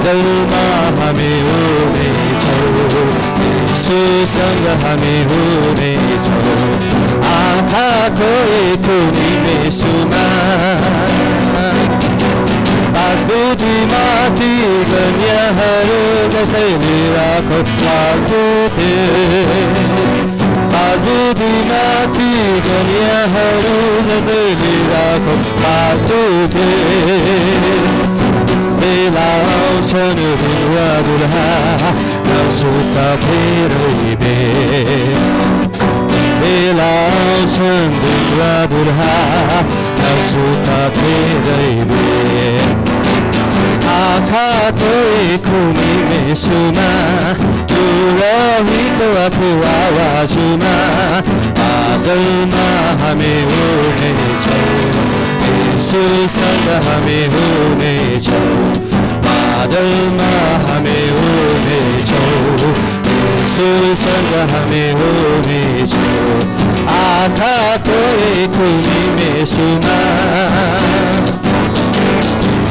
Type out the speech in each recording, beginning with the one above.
बादलमा हामी हुनेछौँ, येशूसँग हामी हुनेछौँ, आँखाको एक निमेषमा बुद्धिमाथि कन्याहरू जसैले राखो फाल्टु बुद्धिमाथि कन्याहरू जसैले राखो फाल्टु बेला आउँछन् बुढा बुढा नसुता फेरै बेला आउँछन् बुढा बुढा नसुता फेरै आँखाको एक निमेषमा तुरहितो आफू आवाजमा बादलमा हामी हुनेछौँ, येशूसँग हामी हुनेछौँ, बादलमा हामी हुनेछौँ, येशूसँग हामी हुनेछौँ, आँखाको एक निमेषमा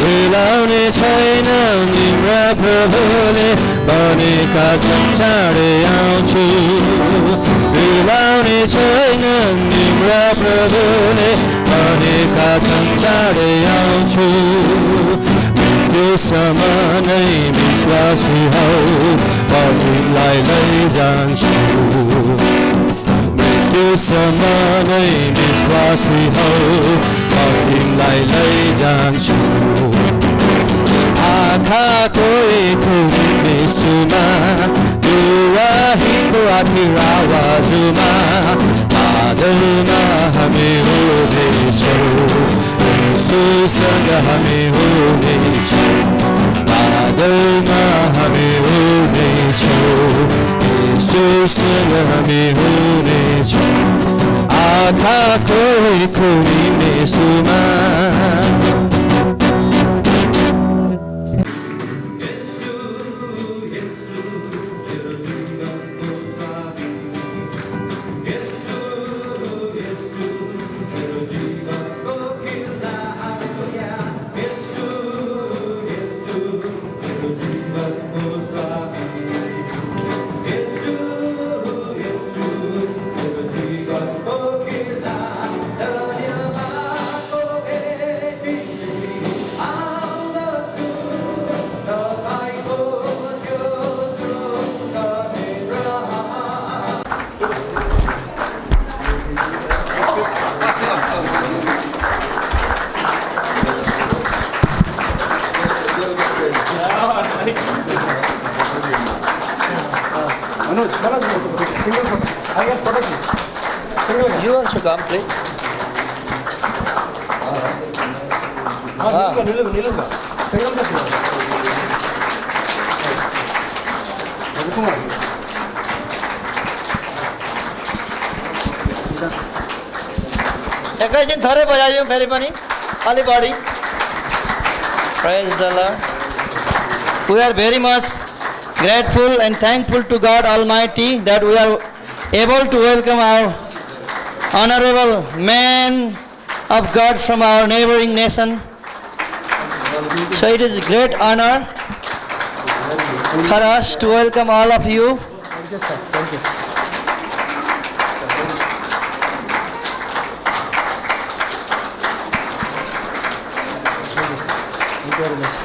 भुलाउने छैन तिम्रा प्रभुले भनेका छन् चाँडै आउँछु, भुलाउने छैन तिम्रा प्रभुले भनेका छन् चाँडै आउँछु, मृत्युसम्म नै विश्वासी हौ तिमीलाई लैजान्छु, मृत्युसम्म नै विश्वासी हौ तिमीलाई लैजान्छु, आँखाको एक निमेषमा दुवाहीको आखिर आवाजमा बादलमा हामी हुनेछौँ, येशूसँग हामी हुनेछौँ, बादलमा हामी हुनेछौँ, येशूसँग हामी हुनेछौँ, आँखाको एक निमेषमा You also come, please. एकैछिन थोरै बजाइदिउँ फेरि पनि अलि बढी. Praise the Lord. We are very much grateful and thankful to God Almighty that we are able to welcome our honorable man of God from our neighboring nation. So it is a great honor for us to welcome all of you. Thank you, sir. Thank you. Thank you very much.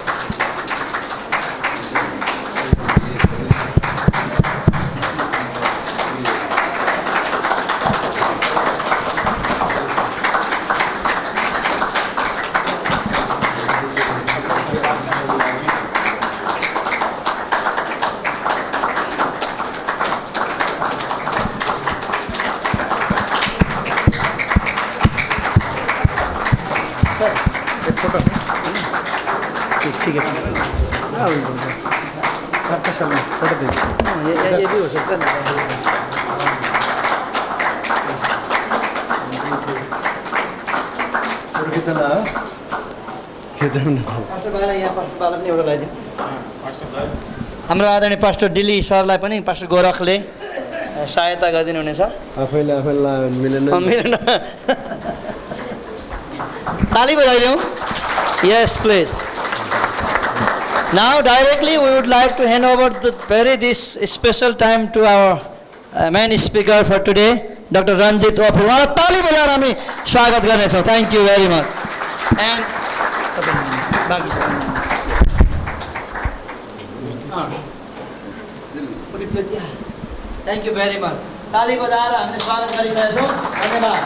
ठीक है आपका सामने photo they ये भी हो सकता है और कितना हाम्रो आदरणीय पास्टर डिली सरलाई पनि पास्टर गोरखले सहायता गरिदिनु हुनेछ. आफैलाई मिलेन ताली बजाइदिउँ. यस please. Now directly we would like to hand over this special time to our main speaker for today, Dr. Ranjit Opu. उहाँलाई ताली बजाएर हामी स्वागत गर्नेछौँ. Thank you very much. And Thank you very much. ताली बजाएर हामीले स्वागत गरिसकेका छौँ. धन्यवाद.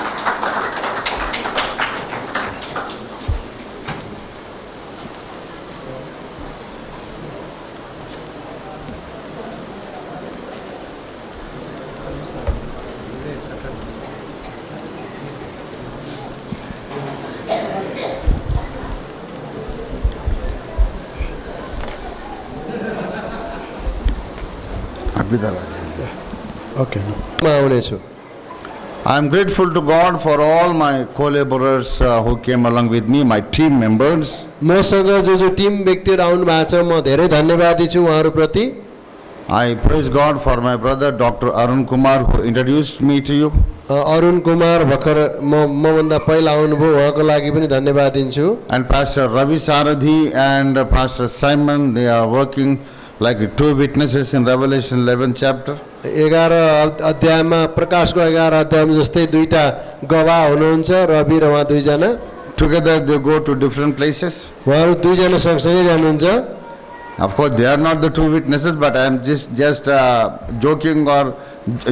Okay. I am grateful to God for all my co-laborers who came along with me, my team members. मसँग जो टिम व्यक्तिहरु आउनु भएको छ म धेरै धन्यवादी छु उहाँहरु प्रति. I praise God for my brother Dr. Arun Kumar who introduced me to you. Arun Kumar भर्खर म भन्दा पहिला आउनुभयो उहाँको लागि पनि धन्यवाद दिन्छु. And Pastor Ravi Saradhi and Pastor Simon, they are working like two witnesses in Revelation 11 chapter. 11 अध्यायमा प्रकाशको 11 अध्यायमा जस्तै दुईटा गवाह हुनुहुन्छ रवि र उहाँ दुईजना. Together they go to different places. उहाँहरु दुईजना सँगसँगै जानुहुन्छ. Of course they are not the two witnesses, but I am just joking or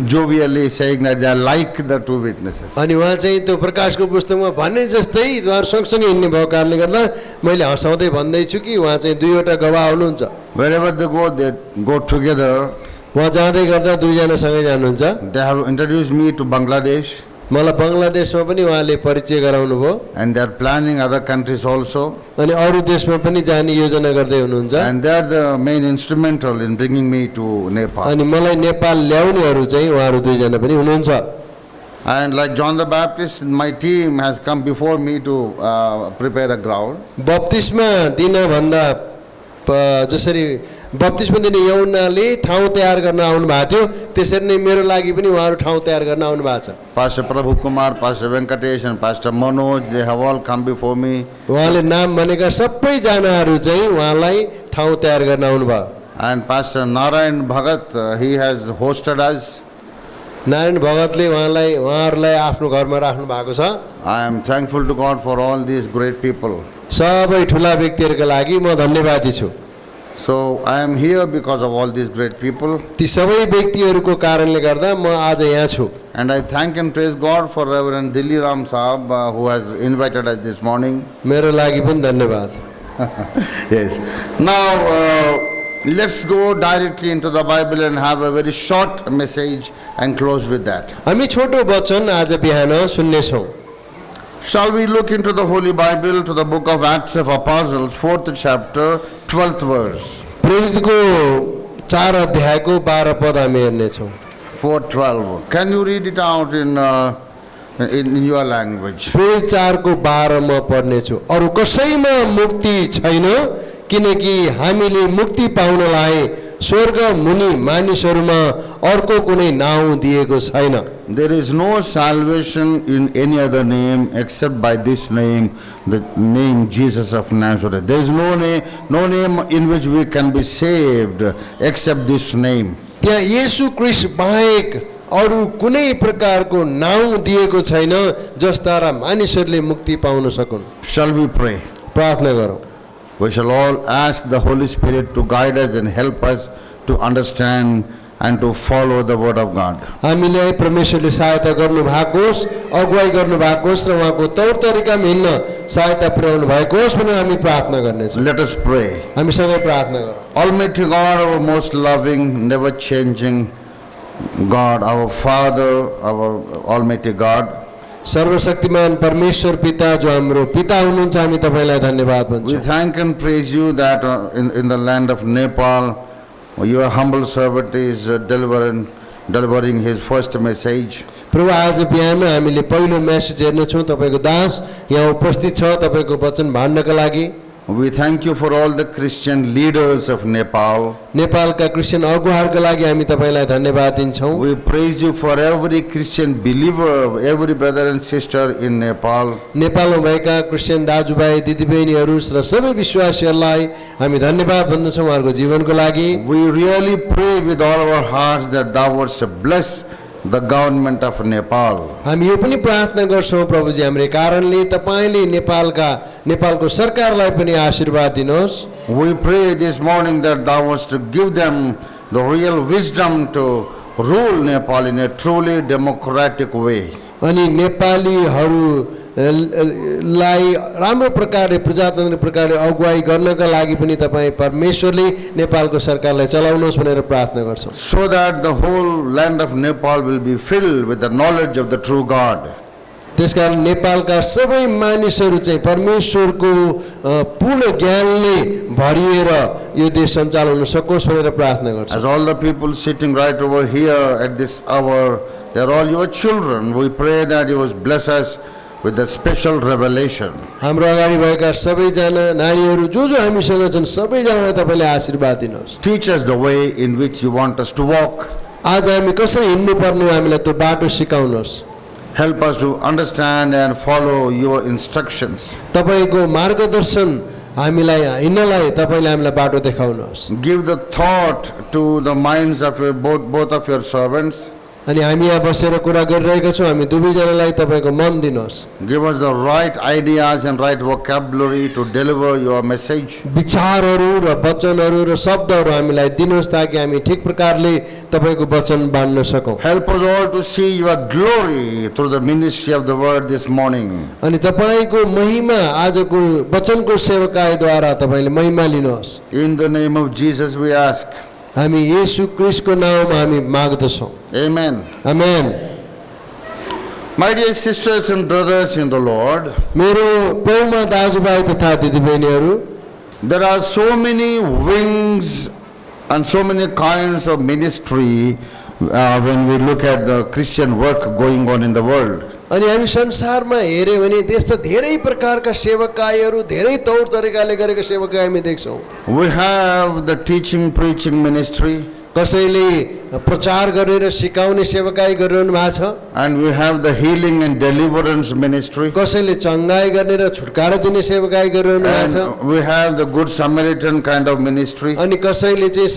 jovially saying that they are like the two witnesses. अनि उहाँ चाहिँ त्यो प्रकाशको पुस्तकमा भन्ने जस्तै उहाँहरु सँगसँगै हिँड्ने भएको कारणले गर्दा मैले हँसाउँदै भन्दै छु कि उहाँ चाहिँ दुईवटा गवाह हुनुहुन्छ. Wherever they go together. उहाँ जाँदै गर्दा दुईजना सँगै जानुहुन्छ. They have introduced me to Bangladesh. मलाई बङ्गलादेशमा पनि उहाँले परिचय गराउनु भयो. And they are planning other countries also. अनि अरु देशमा पनि जाने योजना गर्दै हुनुहुन्छ. And they are the main instrumental in bringing me to Nepal. अनि मलाई नेपाल ल्याउनेहरू चाहिँ उहाँहरु दुईजना पनि हुनुहुन्छ. And like John the Baptist, my team has come before me to prepare a ground. बप्तिस्मा दिन भन्दा जसरी बप्तिस्मा दिने यूहन्नाले ठाउँ तयार गर्न आउनु भएको थियो त्यसरी नै मेरो लागि पनि उहाँहरु ठाउँ तयार गर्न आउनु भएको छ. Pastor Prabhu Kumar, Pastor Venkatesh and Pastor Manoj, they have all come before me. उहाँले नाम भनेका सबै जनाहरु चाहिँ उहाँलाई ठाउँ तयार गर्न आउनु भयो. And Pastor Narayan Bhagat, he has hosted us. Narayan भगतले उहाँहरुलाई आफ्नो घरमा राख्नु भएको छ. I am thankful to God for all these great people. सबै ठुला व्यक्तिहरुका लागि म धन्यवादी छु. So I am here because of all these great people. ती सबै व्यक्तिहरुको कारणले गर्दा म आज यहाँ छु. And I thank and praise God for Reverend Dilli Ram Sahab who has invited us this morning. मेरो लागि पनि धन्यवाद. Yes. Now let's go directly into the Bible and have a very short message and close with that. हामी छोटो वचन आज बिहान सुन्ने छौं. Shall we look into the Holy Bible to the book of Acts of Apostles, 4th chapter, 12th verse. प्रेरितको 4 अध्यायको 12 पद हामी हेर्ने छौं. 4:12. Can you read it out in your language? प्रेरित 4 को 12 म पढ्ने छु. अरु कसैमा मुक्ति छैन किनकि हामीले मुक्ति पाउनलाई स्वर्ग मुनि मानिसहरुमा अर्को कुनै नाउँ दिएको छैन. There is no salvation in any other name except by this name, the name Jesus of Nazareth. There is no name in which we can be saved except this name. त्यहाँ येशू ख्रीष्ट बाहेक अरु कुनै प्रकारको नाउँ दिएको छैन जसद्वारा मानिसहरूले मुक्ति पाउन सकुन्. Shall we pray? प्रार्थना गरौँ. We shall all ask the Holy Spirit to guide us and help us to understand and to follow the word of God. हामीलाई परमेश्वरले सहायता गर्नु भएको होस्, अगुवाई गर्नु भएको होस् र उहाँको तौर तरिकामा हिँड्न सहायता पुर्याउनु भएको होस् भनेर हामी प्रार्थना गर्नेछौँ. Let us pray. हामी सबै प्रार्थना गरौँ. Almighty God, our most loving, never changing God, our Father, our Almighty God. सर्वशक्तिमान परमेश्वर पिता जो हाम्रो पिता हुनुहुन्छ हामी तपाईलाई धन्यवाद We भन्छौँ. thank and praise you that in the land of Nepal, your humble servant is delivering his first message. प्रभु आज बिहान हामीले पहिलो मेसेज हेर्ने छौँ. तपाईको दास यहाँ उपस्थित छ तपाईको वचन भाण्डका लागि. We thank you for all the Christian leaders of Nepal. नेपालका क्रिस्चियन अगुवाहरूका लागि हामी तपाईँलाई धन्यवाद दिन्छौँ। We praise you for every Christian believer, every brother and sister in Nepal. नेपालमा भएका क्रिस्चियन दाजुभाइ दिदीबहिनीहरू र सबै विश्वासीहरूलाई हामी धन्यवाद भन्दछौँ उहाँहरूको जीवनको लागि। We really pray with all our hearts that thou wouldst bless the government of Nepal. हामी यो पनि प्रार्थना गर्छौँ प्रभुजी हाम्रो कारणले तपाईँले नेपालको सरकारलाई पनि आशीर्वाद दिनुहोस्। We pray this morning that thou wouldst give them the real wisdom to rule Nepal in a truly democratic way. अनि नेपालीहरूलाई राम्रो प्रकारले प्रजातन्त्र प्रकारले अगुवाई गर्नका लागि पनि तपाईँ परमेश्वरले नेपालको सरकारलाई चलाउनुहोस् भनेर प्रार्थना गर्छौँ। So that the whole land of Nepal will be filled with the knowledge of the true God. त्यसकारण नेपालका सबै मानिसहरू चाहिँ परमेश्वरको पूर्ण ज्ञानले भरिएर यो देश सञ्चालन हुन सकोस् भनेर प्रार्थना गर्छौँ। As all the people sitting right over here at this hour, they are all your children. We pray that you will bless us with a special revelation. हाम्रो अगाडि भएका सबैजना नानीहरू जो हामीसँग छन् सबैजनालाई तपाईँले आशीर्वाद दिनुहोस्। Teach us the way in which you want us to walk. आज हामी कसरी हिँड्नुपर्ने हो हामीलाई त्यो बाटो सिकाउनुहोस्। Help us to understand and follow your instructions. तपाईँको मार्गदर्शन हामीलाई हिँड्नलाई तपाईँले हामीलाई बाटो देखाउनुहोस्। Give the thought to the minds of both of your servants. अनि हामी यहाँ बसेर कुरा गरिरहेका छौँ हामी दुवैजनालाई तपाईँको मन दिनुहोस्। Give us the right ideas and right vocabulary to deliver your message. विचारहरू र वचनहरू र शब्दहरू हामीलाई दिनुहोस् ताकि हामी ठिक प्रकारले तपाईँको वचन बाँड्न सकौँ। Help us all to see your glory through the ministry of the word this morning. अनि तपाईँको महिमा आजको वचनको सेवकाईद्वारा तपाईँले महिमा लिनुहोस्। In the name of Jesus we ask. हामी येशू क्रिस्टको नाममा हामी माग्दछौँ। Amen. Amen. My dear sisters and brothers in the Lord, मेरो प्रभुमा दाजुभाइ तथा दिदीबहिनीहरू, there are so many wings and so many kinds of ministry when we look at the Christian work going on in the world. अनि हामी संसारमा हेर्यो भने त्यस्ता धेरै प्रकारका सेवकाईहरू धेरै तौर तरिकाले गरेका सेवकाई हामी देख्छौँ। We have the teaching, preaching ministry. कसैले प्रचार गरेर सिकाउने सेवकाई गरिरहनु भएको छ। And we have the healing and deliverance ministry. कसैले चङ्गाई गर्ने र छुटकारा दिने सेवकाई गरिरहनु भएको छ। And we have the good Samaritan kind of ministry. अनि कसैले चाहिँ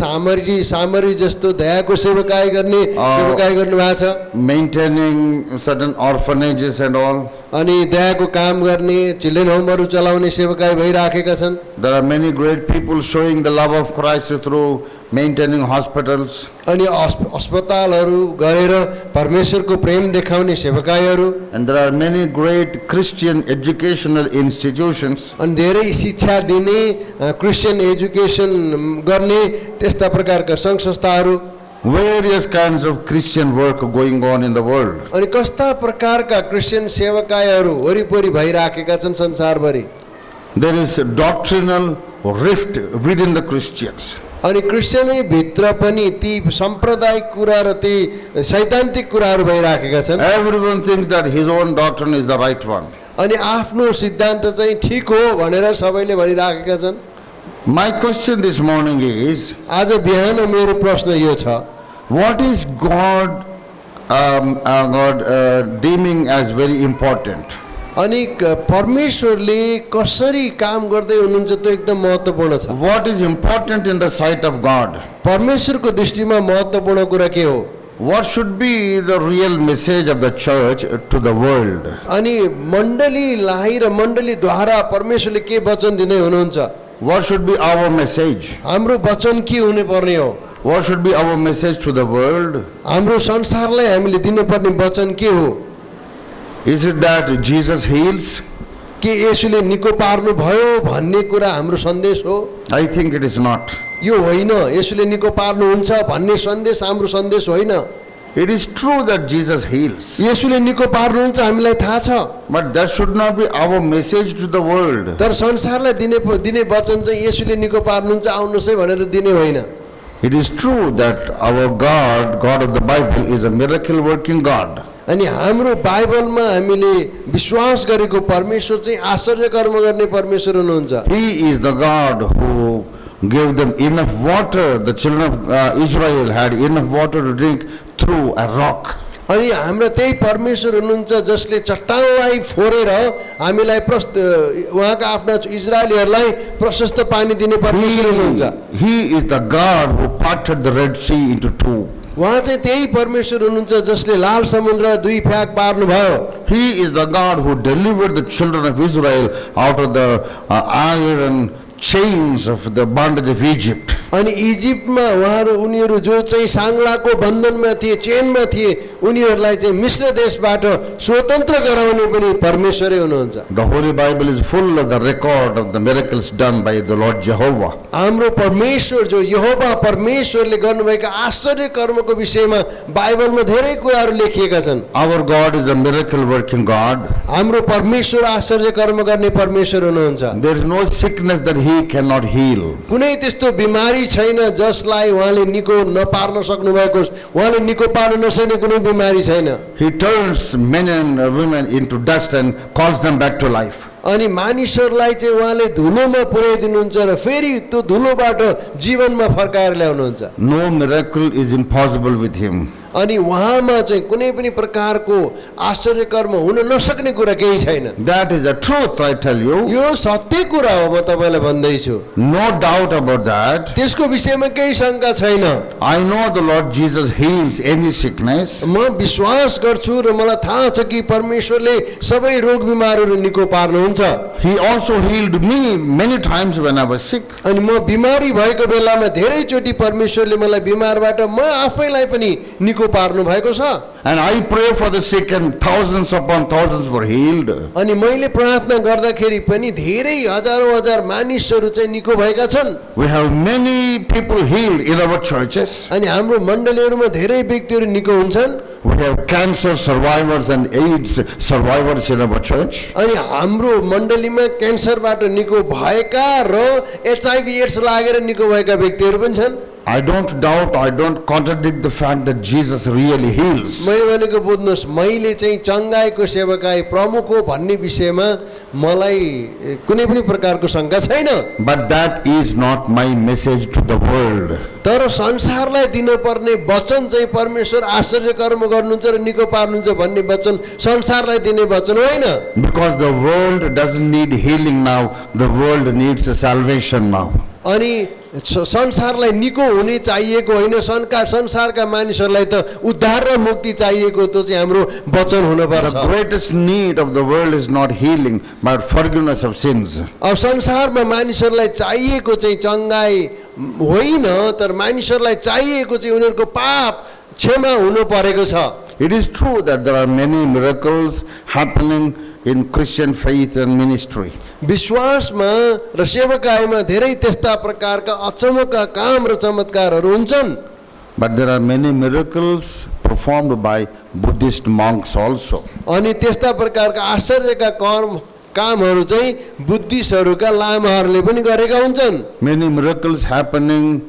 सामरी जस्तो दयाको सेवकाई गर्ने सेवकाई गर्नु भएको छ। Maintaining certain orphanages and all. अनि दयाको काम गर्ने चिल्ड्रेन होमहरू चलाउने सेवकाई भइराखेका छन्। There are many great people showing the love of Christ through maintaining hospitals. अनि अस्पतालहरू गरेर परमेश्वरको प्रेम देखाउने सेवकाईहरू। And there are many great Christian educational institutions. अनि धेरै शिक्षा दिने क्रिस्चियन एजुकेसन गर्ने त्यस्ता प्रकारका सङ्घ संस्थाहरू। Various kinds of Christian work going on in the world. अनि कस्ता प्रकारका क्रिस्चियन सेवकाईहरू वरिपरि भइराखेका छन् संसारभरि। There is a doctrinal rift within the Christians. अनि क्रिस्चियनै भित्र पनि ती सांप्रदायिक कुरा र ती सैद्धान्तिक कुराहरू भइराखेका छन्। Everyone thinks that his own doctrine is the right one. अनि आफ्नो सिद्धान्त चाहिँ ठिक हो भनेर सबैले भनिराखेका छन्। My question this morning is, आज बिहान मेरो प्रश्न यो छ, what is God deeming as very important? अनि परमेश्वरले कसरी काम गर्दै हुनुहुन्छ त्यो एकदम महत्त्वपूर्ण छ। What is important in the sight of God? परमेश्वरको दृष्टिमा महत्त्वपूर्ण कुरा के हो? What should be the real message of the church to the world? अनि मण्डलीलाई र मण्डलीद्वारा परमेश्वरले के वचन दिँदै हुनुहुन्छ? What should be our message? हाम्रो वचन के हुने पर्ने हो? What should be our message to the world? हाम्रो संसारलाई हामीले दिनुपर्ने वचन के हो? Is it that Jesus heals? के येशूले निको पार्नु भयो भन्ने कुरा हाम्रो सन्देश हो? I think it is not. यो होइन, येशूले निको पार्नुहुन्छ भन्ने सन्देश हाम्रो सन्देश होइन। It is true that Jesus heals, येशूले निको पार्नुहुन्छ हामीलाई थाहा छ, but that should not be our message to the world. तर संसारलाई दिने वचन चाहिँ येशूले निको पार्नुहुन्छ आउनुहोस् है भनेर दिने होइन। It is true that our God of the Bible, is a miracle working God. अनि हाम्रो बाइबलमा हामीले विश्वास गरेको परमेश्वर चाहिँ आश्चर्य कर्म गर्ने परमेश्वर हुनुहुन्छ। He is the God who gave them enough water. The children of Israel had enough water to drink through a rock. अनि हाम्रा त्यही परमेश्वर हुनुहुन्छ जसले चट्टानलाई फोरेर हामीलाई उहाँका आफ्ना इजरायलीहरूलाई प्रशस्त पानी दिने परमेश्वर हुनुहुन्छ। He is the God who parted the Red Sea into two. उहाँ चाहिँ त्यही परमेश्वर हुनुहुन्छ जसले लाल समुद्र दुई फ्याक पार्नुभयो। He is the God who delivered the children of Israel out of the iron chains of the bondage of Egypt. अनि इजिप्टमा उनीहरू जो चाहिँ साङ्लाको बन्धनमा थिए, चेनमा थिए, उनीहरूलाई चाहिँ मिश्र देशबाट स्वतन्त्र गराउने पनि परमेश्वरै हुनुहुन्छ। The Holy Bible is full of the record of the miracles done by the Lord Jehovah. हाम्रो परमेश्वर जो यहोवा परमेश्वरले गर्नुभएका आश्चर्य कर्मको विषयमा बाइबलमा धेरै कुराहरू लेखिएका छन्। Our God is a miracle working God. हाम्रो परमेश्वर आश्चर्य कर्म गर्ने परमेश्वर हुनुहुन्छ। There is no sickness that He cannot heal. कुनै त्यस्तो बिमारी छैन जसलाई उहाँले निको नपार्न सक्नु भएको, उहाँले निको पार्न नसक्ने कुनै बिमारी छैन। He turns men and women into dust and calls them back to life. अनि मानिसहरूलाई चाहिँ उहाँले धुलोमा पुर्याइदिनुहुन्छ र फेरि त्यो धुलोबाट जीवनमा फर्काएर ल्याउनुहुन्छ। No miracle is impossible with Him. अनि उहाँमा चाहिँ कुनै पनि प्रकारको आश्चर्य कर्म हुन नसक्ने कुरा केही छैन। That is the truth, I tell you. यो सत्य कुरा हो, म तपाईँलाई भन्दैछु। No doubt about that. त्यसको विषयमा केही शङ्का छैन। I know the Lord Jesus heals any sickness. म विश्वास गर्छु र मलाई थाहा छ कि परमेश्वरले सबै रोग बिमारहरू निको पार्नुहुन्छ। He also healed me many times when I was sick. अनि म बिमारी भएको बेलामा धेरैचोटि परमेश्वरले मलाई बिमारबाट म आफैलाई पनि निको पार्नु भएको छ। And I pray for the sick and thousands upon thousands were healed. अनि मैले प्रार्थना गर्दाखेरि पनि धेरै हजारौं हजार मानिसहरू चाहिँ निको भएका छन्। We have many people healed in our churches. अनि हाम्रो मण्डलीहरूमा धेरै व्यक्तिहरू निको हुन्छन्। We have cancer survivors and AIDS survivors in our church. अनि हाम्रो मण्डलीमा क्यान्सरबाट निको भएका र HIV एड्स लागेर निको भएका व्यक्तिहरू पनि छन्। I don't doubt, I don't contradict the fact that Jesus really heals. मैले भनेको बुझ्नुहोस्, मैले चाहिँ चङ्गाईको सेवकाई प्रमुख हो भन्ने विषयमा मलाई कुनै पनि प्रकारको शङ्का छैन। But that is not my message to the world. तर संसारलाई दिनुपर्ने वचन चाहिँ परमेश्वर आश्चर्य कर्म गर्नुहुन्छ र निको पार्नुहुन्छ भन्ने वचन संसारलाई दिने वचन होइन। Because the world doesn't need healing now, the world needs a salvation now. अनि संसारलाई निको हुने चाहिएको होइन, संसारका मानिसहरूलाई त उद्धार र मुक्ति चाहिएको, त्यो चाहिँ हाम्रो वचन हुनुपर्छ। The greatest need of the world is not healing, but forgiveness of sins. अब संसारमा मानिसहरूलाई चाहिएको चाहिँ चङ्गाई होइन, तर मानिसहरूलाई चाहिएको चाहिँ उनीहरूको पाप क्षमा हुनु परेको छ। It is true that there are many miracles happening in Christian faith and ministry. विश्वासमा र सेवकाईमा धेरै त्यस्ता प्रकारका अचम्मका काम र चमत्कारहरू हुन्छन्। But there are many miracles performed by Buddhist monks also. अनि त्यस्ता प्रकारका आश्चर्यका कामहरू चाहिँ बुद्धिस्टहरूका लामाहरूले पनि गरेका हुन्छन्। Many miracles happening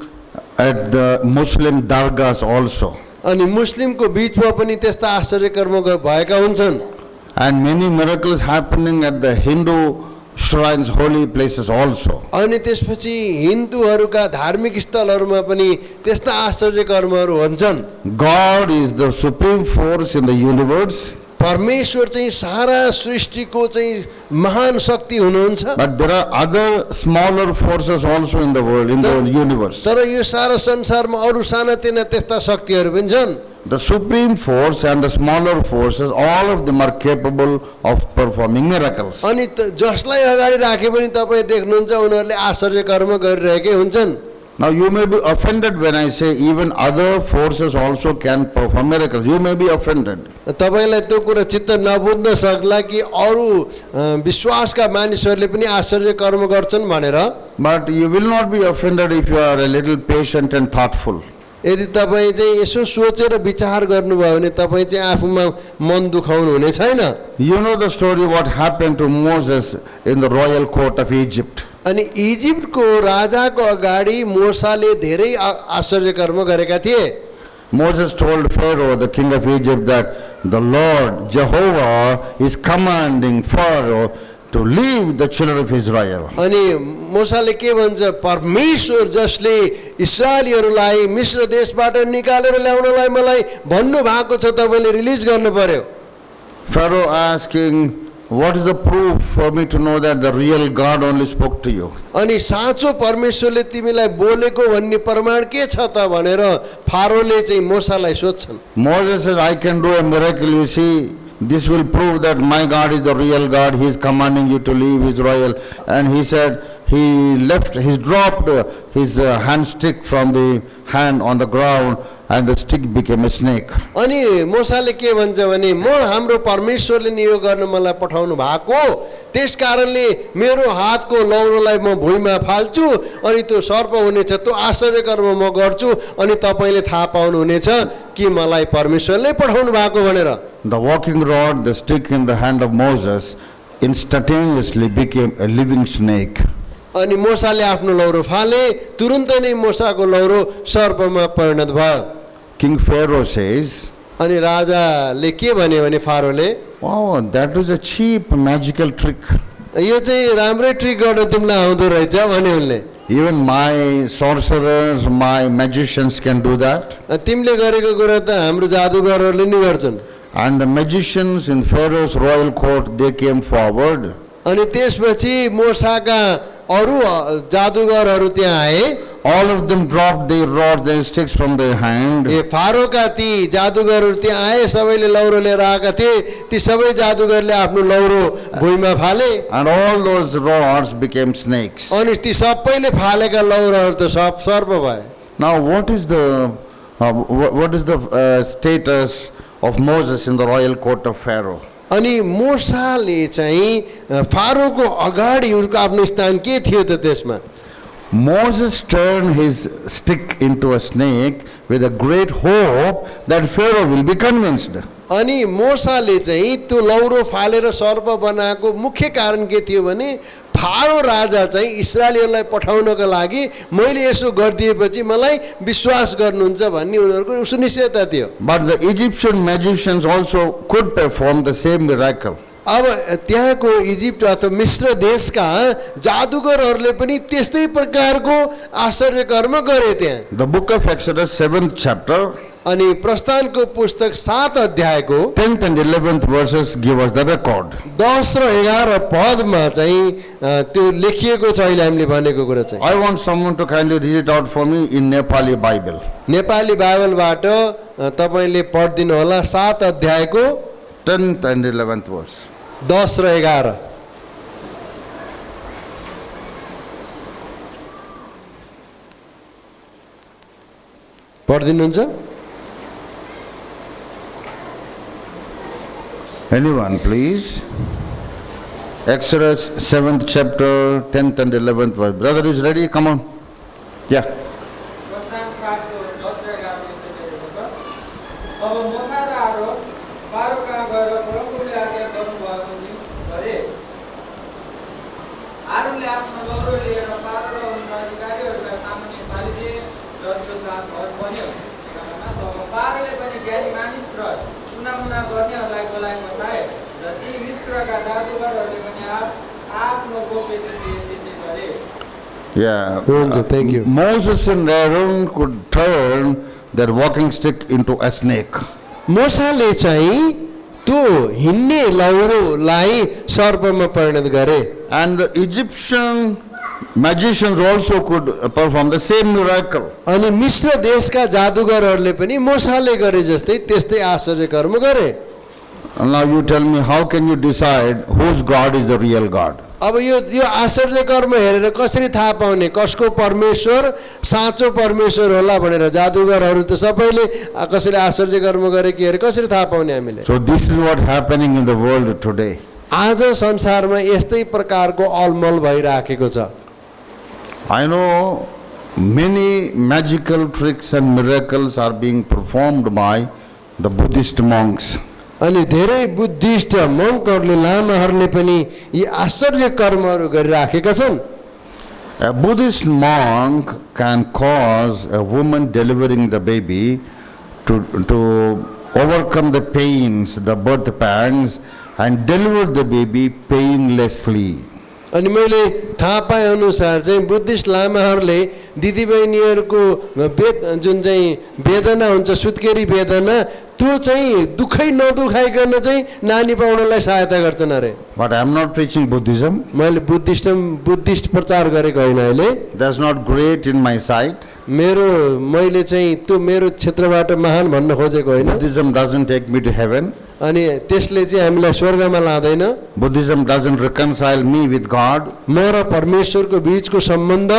at the Muslim dargahs also. अनि मुस्लिमको बीचमा पनि त्यस्ता आश्चर्य कर्म भएका हुन्छन्। And many miracles happening at the Hindu shrines, holy places also. अनि त्यसपछि हिन्दूहरूका धार्मिक स्थलहरूमा पनि त्यस्ता आश्चर्य कर्महरू हुन्छन्। God is the supreme force in the universe. परमेश्वर चाहिँ सारा सृष्टिको चाहिँ महान शक्ति हुनुहुन्छ। But there are other smaller forces also in the world, in the universe. तर यो सारा संसारमा अरू सानातिना त्यस्ता शक्तिहरू पनि छन्। The supreme force and the smaller forces, all of them are capable of performing miracles. अनि जसलाई अगाडि राखे पनि तपाईँ देख्नुहुन्छ उनीहरूले आश्चर्य कर्म गरिरहेकै हुन्छन्। Now you may be offended when I say even other forces also can perform miracles. You may be offended. तपाईलाई त्यो कुरा चित्त नबुझ्न सक्ला कि अरू विश्वासका मानिसहरूले पनि आश्चर्य कर्म गर्छन् भनेर। But you will not be offended if you are a little patient and thoughtful. यदि तपाईँ चाहिँ यसो सोचेर विचार गर्नुभयो भने तपाईँ चाहिँ आफूमा मन दुखाउनु हुने छैन। You know the story what happened to Moses in the royal court of Egypt. अनि इजिप्टको राजाको अगाडि मूसाले धेरै आश्चर्य कर्म गरेका थिए। Moses told Pharaoh, the king of Egypt, that the Lord Jehovah is commanding Pharaoh to leave the children of Israel. अनि मोसाले के भन्छ, परमेश्वर जसले इस्राएलीहरूलाई मिस्र देशबाट निकालेर ल्याउनलाई मलाई भन्नु भएको छ, तपाईँले रिलिज गर्नु पर्यो। Pharaoh asking, what is the proof for me to know that the real God only spoke to you? अनि साँचो परमेश्वरले तिमीलाई बोलेको भन्ने प्रमाण के छ त भनेर फारोले चाहिँ मोसालाई सोध्छन्। Moses says, I can do a miracle, you see. This will prove that my God is the real God. He is commanding you to leave Israel. And he said, he dropped his hand stick from the hand on the ground, and the stick became a snake. अनि मोसाले के भन्छ भने, म हाम्रो परमेश्वरले नि यो गर्न मलाई पठाउनु भएको, त्यस कारणले मेरो हातको लौरोलाई म भुइँमा फाल्छु अनि त्यो सर्प हुनेछ, त्यो आश्चर्य कर्म म गर्छु अनि तपाईले थाहा पाउनु हुनेछ कि मलाई परमेश्वरले पठाउनु भएको भनेर। The walking rod, the stick in the hand of Moses, instantaneously became a living snake. अनि मोसाले आफ्नो लौरो फाले, तुरुन्तै नै मोसाको लौरो सर्पमा परिणत भयो। King Pharaoh says, अनि राजाले के भन्यो भने फारोले, oh, that was a cheap magical trick. यो चाहिँ राम्रै ट्रिक गर्न तिमीलाई आउँदो रहेछ भन्यो उनले। Even my sorcerers, my magicians can do that. तिमीले गरेको कुरा त हाम्रो जादुगरहरूले नि गर्छन्। And the magicians in Pharaoh's royal court, they came forward. अनि त्यसपछि मोसाका अरू जादुगरहरू त्यहाँ आए। All of them dropped their rods, their sticks from their hand. ए फारोका ती जादुगरहरू त्यहाँ आए, सबैले लौरो लिएर आएका थिए, ती सबै जादुगरले आफ्नो लौरो भुइँमा फाले And all those rods became snakes. अनि ती सबैले फालेका लौरोहरू त सब सर्प भए। Now what is the status of Moses in the royal court of Pharaoh? अनि मोसाले चाहिँ फारोको अगाडि उनको आफ्नो स्थान के थियो त त्यसमा? Moses turned his stick into a snake with a great hope that Pharaoh will be convinced. अनि मोसाले चाहिँ त्यो लौरो फालेर सर्प बनाएको मुख्य कारण के थियो भने, फारो राजा चाहिँ इस्राएलीहरूलाई पठाउनको लागि मैले यसो गरिदिएपछि मलाई विश्वास गर्नुहुन्छ भन्ने उनीहरूको सुनिश्चयता थियो। But the Egyptian magicians also could perform the same miracle. अब त्यहाँको इजिप्ट अथवा मिस्र देशका जादुगरहरूले पनि त्यस्तै प्रकारको आश्चर्य कर्म गरे त्यहाँ। The book of Exodus 7th chapter, अनि प्रस्थानको पुस्तक 7 अध्यायको 10th and 11th verses give us the record. 10 र 11 पदमा चाहिँ त्यो लेखिएको छ। अहिले हामीले भनेको कुरा चाहिँ I want someone to kindly read it out for me in Nepali Bible. Nepali बाइबलबाट तपाईले पढिदिनु होला 7 अध्यायको 10th and 11th verse. 10 र 11। पढिदिनुहुन्छ? Anyone, please? Exodus 7th chapter, 10th and 11th verse. Brother is ready? Come on. Yeah. Yeah. Thank you. Moses and Aaron could turn their walking stick into a snake. मोसाले चाहिँ त्यो हिन्ने लौरोलाई सर्पमा परिणत गरे। And the Egyptian magicians also could perform the same miracle. अनि मिस्र देशका जादुगरहरूले पनि मोसाले गरे जस्तै त्यस्तै आश्चर्य कर्म गरे। And now you tell me, how can you decide whose God is the real God? अब यो आश्चर्य कर्म हेरेर कसरी थाहा पाउने कसको परमेश्वर साँचो परमेश्वर होला भनेर? जादुगरहरू त सबैले कसरी आश्चर्य कर्म गरे कि हेरे कसरी थाहा पाउने हामीले? So this is what happening in the world today. आज संसारमा यस्तै प्रकारको अलमल भइराखेको छ। I know many magical tricks and miracles are being performed by the Buddhist monks. अनि धेरै बुद्धिस्ट मङ्कहरूले लामाहरूले पनि यी आश्चर्य कर्महरू गरिराखेका छन्। A Buddhist monk can cause a woman delivering the baby to overcome the pains, the birth pangs, and deliver the baby painlessly. अनि मैले थाहा पाए अनुसार चाहिँ बुद्धिस्ट लामाहरूले दिदीबहिनीहरूको जुन चाहिँ वेदना हुन्छ सुत्केरी वेदना त्यो चाहिँ दुखै नदुखाइकन चाहिँ नानी पाउनलाई सहायता गर्छन् अरे। But I am not preaching Buddhism. मैले बुद्धिस्ट प्रचार गरेको होइन अहिले। That's not great in my sight. मैले चाहिँ त्यो मेरो क्षेत्रबाट महान भन्न खोजेको होइन। Buddhism doesn't take me to heaven. अनि त्यसले चाहिँ हामीलाई स्वर्गमा लाँदैन। Buddhism doesn't reconcile me with God. म र परमेश्वरको बीचको सम्बन्ध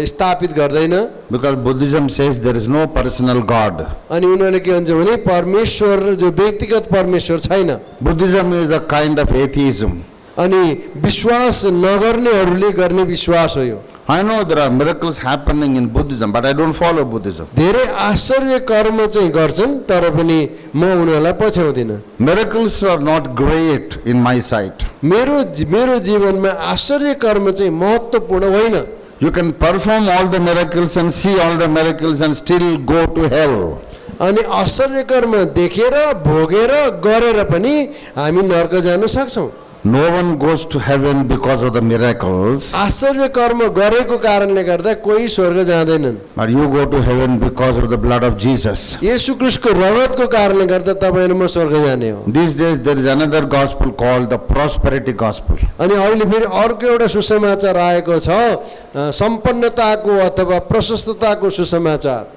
स्थापित गर्दैन। Because Buddhism says there is no personal God. अनि उनीहरूले के भन्छ भने परमेश्वर जो व्यक्तिगत परमेश्वर छैन। Buddhism is a kind of atheism. अनि विश्वास नगर्नेहरूले गर्ने विश्वास हो यो। I know there are miracles happening in Buddhism, but I don't follow Buddhism. धेरै आश्चर्य कर्म चाहिँ गर्छन् तर पनि म उनीहरूलाई पछ्याउँदिन। Miracles are not great in my sight. मेरो जीवनमा आश्चर्य कर्म चाहिँ महत्त्वपूर्ण होइन। You can perform all the miracles and see all the miracles and still go to hell. अनि आश्चर्य कर्म देखेर भोगेर गरेर पनि हामी नर्क जान सक्छौँ। No one goes to heaven because of the miracles, आश्चर्य कर्म गरेको कारणले गर्दा कोही स्वर्ग जाँदैनन्। but you go to heaven because of the blood of Jesus. येशू ख्रीष्टको रगतको कारणले गर्दा तपाईँ र म स्वर्ग जाने हो। These days there is another gospel called the prosperity gospel. अनि अहिले फेरि अर्को एउटा सुसमाचार आएको छ सम्पन्नताको अथवा प्रशस्तताको सुसमाचार।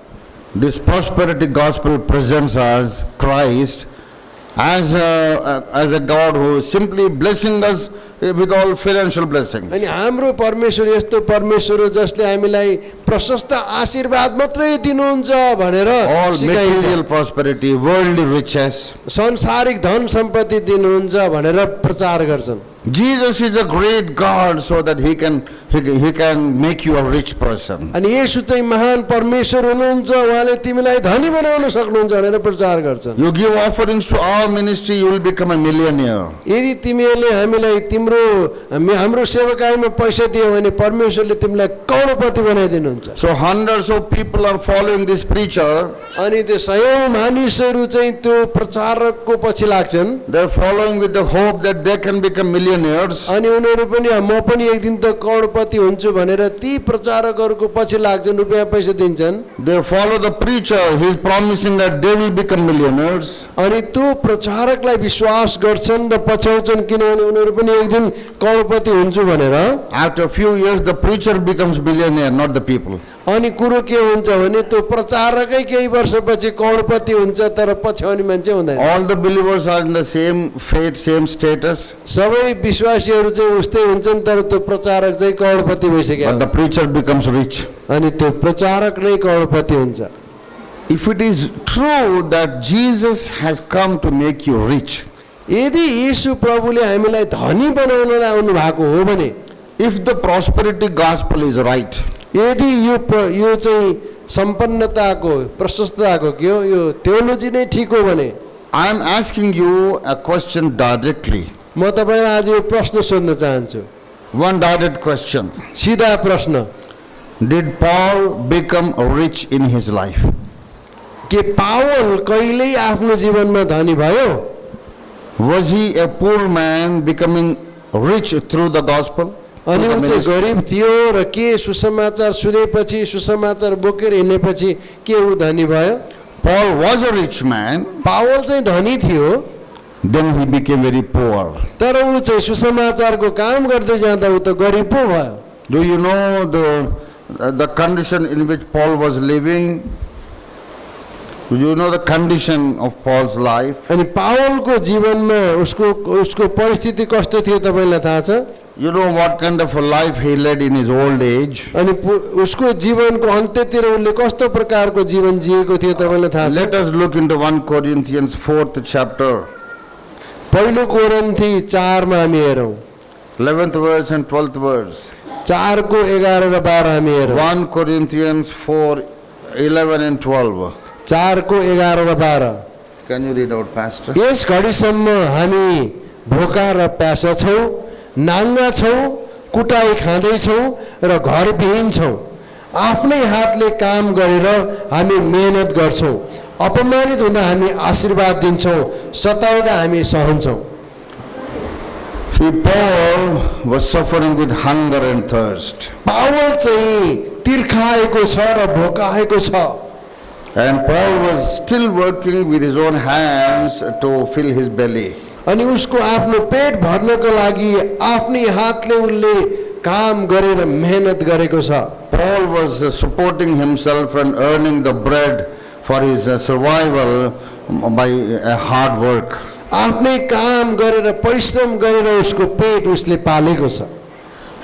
This prosperity gospel presents us Christ as a God who is simply blessing us with all financial blessings. अनि हाम्रो परमेश्वर यस्तो परमेश्वर हो जसले हामीलाई प्रशस्त आशीर्वाद मात्रै दिनुहुन्छ भनेर All सिकाइन्छ। material prosperity, worldly riches. संसारिक धन सम्पत्ति दिनुहुन्छ भनेर प्रचार गर्छन्। Jesus is a great God so that he can make you a rich person. अनि येशू चाहिँ महान परमेश्वर हुनुहुन्छ उहाँले तिमीलाई धनी बनाउन सक्नुहुन्छ भनेर प्रचार गर्छन्। You give offerings to our ministry, you will become a millionaire. यदि तिमीहरूले हामीलाई हाम्रो सेवकाईमा पैसा दियो भने परमेश्वरले तिमीलाई करोडपति बनाइदिनुहुन्छ। So hundreds of people are following this preacher. अनि त्यो सयौं मानिसहरू चाहिँ त्यो प्रचारकको पछि लाग्छन्। They are following with the hope that they can become millionaires. अनि उनीहरू पनि म पनि एक दिन त करोडपति हुन्छु भनेर ती प्रचारकहरूको पछि लाग्छन् रुपैयाँ पैसा दिन्छन्। They follow the preacher, he is promising that they will become millionaires. अनि त्यो प्रचारकलाई विश्वास गर्छन् र पछ्याउँछन् किनभने उनीहरू पनि एक दिन करोडपति हुन्छु भनेर। After a few years the preacher becomes billionaire, not the people. अनि कुरो के हुन्छ भने त्यो प्रचारकै केही वर्षपछि करोडपति हुन्छ तर पछ्याउने मान्छे हुँदैन। All the believers are in the same fate, same status. सबै विश्वासीहरू चाहिँ उस्तै हुन्छन् तर त्यो प्रचारक चाहिँ करोडपति भइसक्यो। But the preacher becomes rich. अनि त्यो प्रचारक नै करोडपति हुन्छ। If it is true that Jesus has come to make you rich, यदि येशू प्रभुले हामीलाई धनी बनाउनलाई आउनु भएको हो भने, if the prosperity gospel is right, यदि यो चाहिँ सम्पन्नताको प्रशस्तताको के हो यो थियोलोजी नै ठीक हो भने, I am asking you a question directly. म तपाईलाई आज यो प्रश्न सोध्न चाहन्छु। One direct question. सिधा प्रश्न, Did Paul become rich in his life? के पावल कहिल्यै आफ्नो जीवनमा धनी भयो? Was he a poor man becoming rich through the gospel? अनि ऊ चाहिँ गरिब थियो र के सुसमाचार सुनेपछि सुसमाचार बोकेर हिँडेपछि के ऊ धनी भयो? Paul was a rich man, Paul चाहिँ धनी थियो then he became very poor. तर ऊ चाहिँ सुसमाचारको काम गर्दै जाँदा ऊ त गरिब पो भयो। Do you know the condition in which Paul was living? Do you know the condition of Paul's life? अनि पावलको जीवनमा उसको परिस्थिति कस्तो थियो तपाईलाई थाहा छ? You know what kind of a life he led in his old age? अनि उसको जीवनको अन्त्यतिर उसले कस्तो प्रकारको जीवन जिएको थियो तपाईलाई थाहा छ? Let us look into 1 Corinthians 4th chapter, पहिलो कोरिन्थी 4 मा हामी हेरौँ, 11th verse and 12th verse. 4 को 11 र 12 हामी हेरौँ। 1 Corinthians 4, 11 and 12. 4 को 11 र 12। Can you read out, Pastor? यस घडीसम्म हामी भोका र प्यासा छौँ, नाङ्गा छौँ, कुटाई खाँदैछौँ र घरविहीन छौँ। आफ्नै हातले काम गरेर हामी मेहनत गर्छौँ, अपमानित हुँदा हामी आशीर्वाद दिन्छौँ, सताउँदा हामी सहन्छौँ। See, Paul was suffering with hunger and thirst. Paul चाहिँ तिर्खाएको छ र भोकाएको छ। And Paul was still working with his own hands to fill his belly. अनि उसको आफ्नो पेट भर्नको लागि आफ्नै हातले उसले काम गरेर मेहनत गरेको छ। Paul was supporting himself and earning the bread for his survival by hard work. आफ्नै काम गरेर परिश्रम गरेर उसको पेट उसले पालेको छ।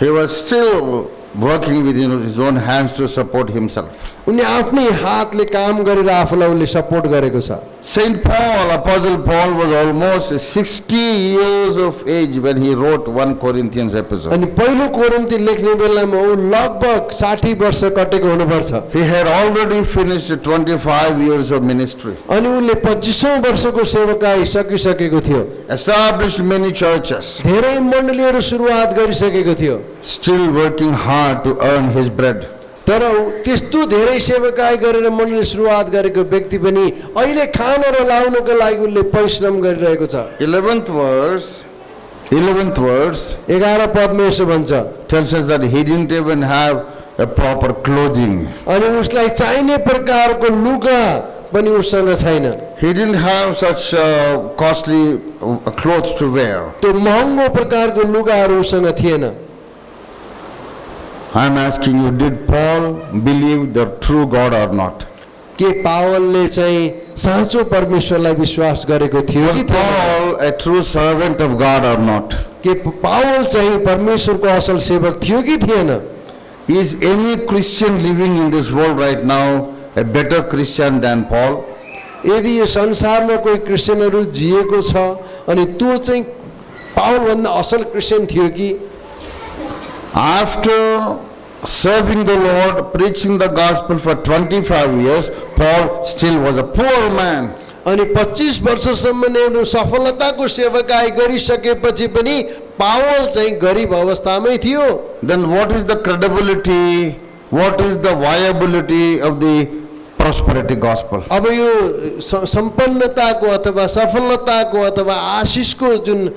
He was still working with his own hands to support himself. उनी आफ्नै हातले काम गरेर आफूलाई उसले सपोर्ट गरेको छ। Saint Paul, Apostle Paul, was almost 60 years of age when he wrote 1 Corinthians epistle. अनि पहिलो कोरिन्थी लेख्ने बेलामा ऊ लगभग 60 वर्ष कटेको हुनुपर्छ। He had already finished 25 years of ministry, अनि उनले 25औं वर्षको सेवकाई सकिसकेको थियो। established many churches, धेरै मण्डलीहरू सुरुवात गरिसकेको थियो। still working hard to earn his bread. तर त्यस्तो धेरै सेवकाई गरेर मण्डली सुरुवात गरेको व्यक्ति पनि अहिले खान र लाउनको लागि उसले परिश्रम गरिरहेको छ। 11th verse 11 पदमा यसो भन्छ, tells us that he didn't even have a proper clothing. अनि उसलाई चाहिने प्रकारको लुगा पनि उसँग छैन। He didn't have such costly clothes to wear. त्यो महँगो प्रकारको लुगाहरू उसँग थिएन। I am asking you, did Paul believe the true God or not? के पावलले चाहिँ साँचो परमेश्वरलाई विश्वास गरेको थियो कि Was थिएन? Paul a true servant of God or not? के पावल चाहिँ परमेश्वरको असल सेवक थियो कि थिएन? Is any Christian living in this world right now a better Christian than Paul? यदि यो संसारमा कोही क्रिस्चियनहरू जिएको छ अनि त्यो चाहिँ पावलभन्दा असल क्रिस्चियन थियो कि? After serving the Lord, preaching the gospel for 25 years, Paul still was a poor man. अनि 25 वर्षसम्म नै सफलताको सेवकाई गरिसकेपछि पनि पावल चाहिँ गरिब अवस्थामै थियो। Then what is the credibility, what is the viability of the prosperity gospel? अब यो सम्पन्नताको अथवा सफलताको अथवा आशिषको जुन